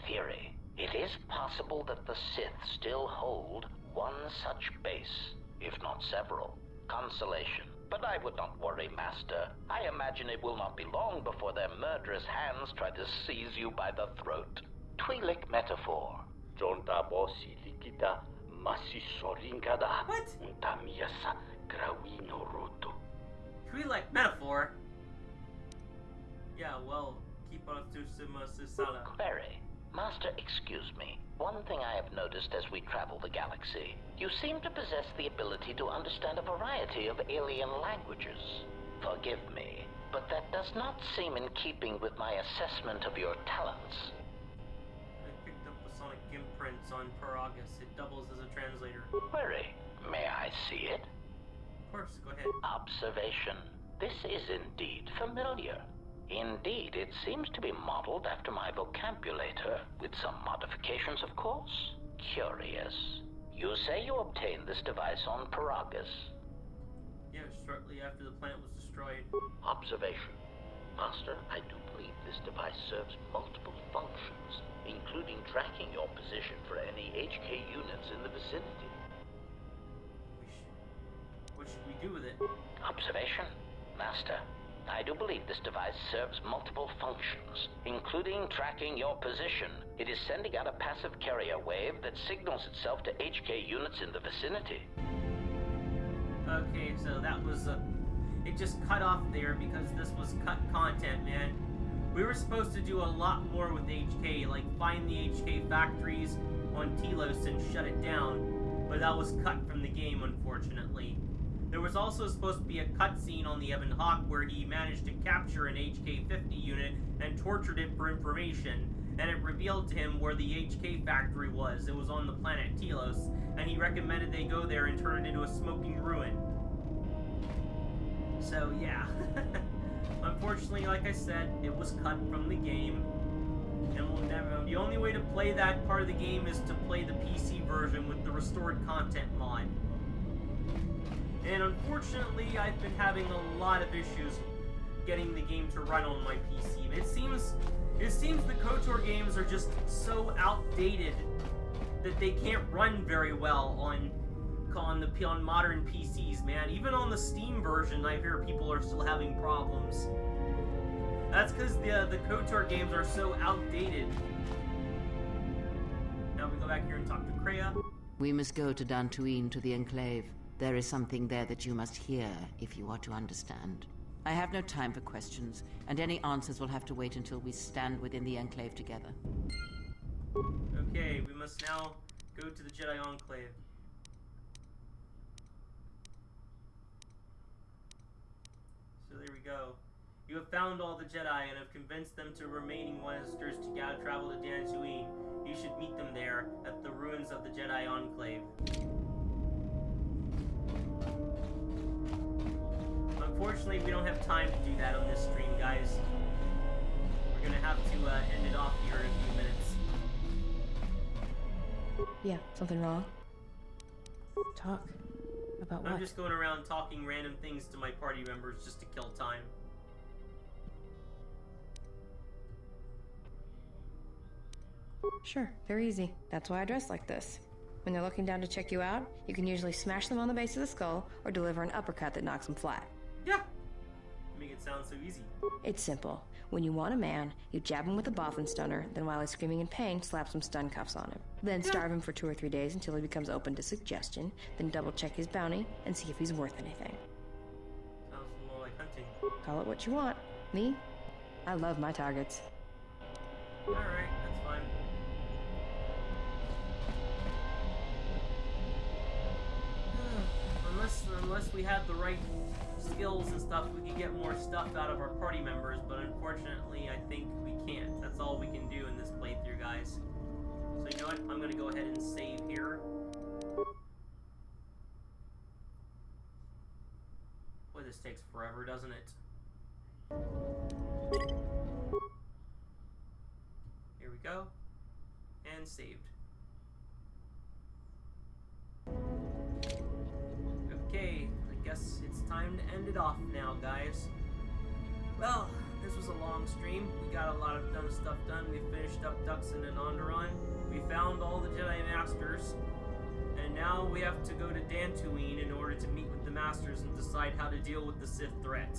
Theory. It is possible that the Sith still hold one such base, if not several. Consolation. But I would not worry, Master. I imagine it will not be long before their murderous hands try to seize you by the throat. Twi'lek metaphor. Jonta bosi likita masisorinkada. What? Untamiasa grawino roto. Twi'lek metaphor? Yeah, well, keep on to Sala. Query. Master, excuse me. One thing I have noticed as we travel the galaxy, you seem to possess the ability to understand a variety of alien languages. Forgive me, but that does not seem in keeping with my assessment of your talents. I picked up the sonic imprints on Paragus. It doubles as a translator. Query. May I see it? Of course, go ahead. Observation. This is indeed familiar. Indeed, it seems to be modeled after my vocabulator, with some modifications, of course. Curious. You say you obtained this device on Paragus? Yeah, shortly after the planet was destroyed. Observation. Master, I do believe this device serves multiple functions, including tracking your position for any HK units in the vicinity. What should we do with it? Observation. Master, I do believe this device serves multiple functions, including tracking your position. It is sending out a passive carrier wave that signals itself to HK units in the vicinity. Okay, so that was, it just cut off there because this was cut content, man. We were supposed to do a lot more with HK, like find the HK factories on Telos and shut it down, but that was cut from the game, unfortunately. There was also supposed to be a cutscene on the Ebon Hawk where he managed to capture an HK-50 unit and tortured it for information, and it revealed to him where the HK factory was. It was on the planet Telos, and he recommended they go there and turn it into a smoking ruin. So, yeah. Unfortunately, like I said, it was cut from the game, and we'll never... The only way to play that part of the game is to play the PC version with the restored content mod. And unfortunately, I've been having a lot of issues getting the game to run on my PC. It seems the KOTOR games are just so outdated that they can't run very well on modern PCs, man. Even on the Steam version, I hear people are still having problems. That's because the KOTOR games are so outdated. Now we go back here and talk to Kreia. We must go to Dantooine, to the Enclave. There is something there that you must hear if you are to understand. I have no time for questions, and any answers will have to wait until we stand within the Enclave together. Okay, we must now go to the Jedi Enclave. So there we go. You have found all the Jedi and have convinced them to remaining Westers to travel to Dantooine. You should meet them there, at the ruins of the Jedi Enclave. Unfortunately, we don't have time to do that on this stream, guys. We're gonna have to end it off here in a few minutes. Yeah, something wrong? Talk. About what? I'm just going around talking random things to my party members just to kill time. Sure, very easy. That's why I dress like this. When they're looking down to check you out, you can usually smash them on the base of the skull or deliver an uppercut that knocks them flat. Yeah! Make it sound so easy. It's simple. When you want a man, you jab him with a Bothan stunner, then while he's screaming in pain, slap some stun cuffs on him. Then starve him for 2 or 3 days until he becomes open to suggestion, then double check his bounty and see if he's worth anything. Sounds more like hunting. Call it what you want. Me? I love my targets. Alright, that's fine. Unless we had the right skills and stuff, we could get more stuff out of our party members, but unfortunately, I think we can't. That's all we can do in this playthrough, guys. So you know what? I'm gonna go ahead and save here. Boy, this takes forever, doesn't it? Here we go. And saved. Okay, I guess it's time to end it off now, guys. Well, this was a long stream. We got a lot of stuff done. We finished up Duxon and Onderon. We found all the Jedi Masters. And now we have to go to Dantooine in order to meet with the Masters and decide how to deal with the Sith threat.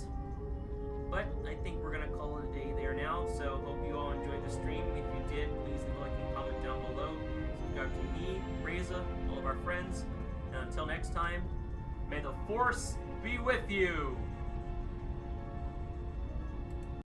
But I think we're going to call it a day there now. So hope you all enjoyed the stream. If you did, please leave a like and comment down below. Subscribe to me, Rayza, all of our friends. And until next time, may the Force be with you!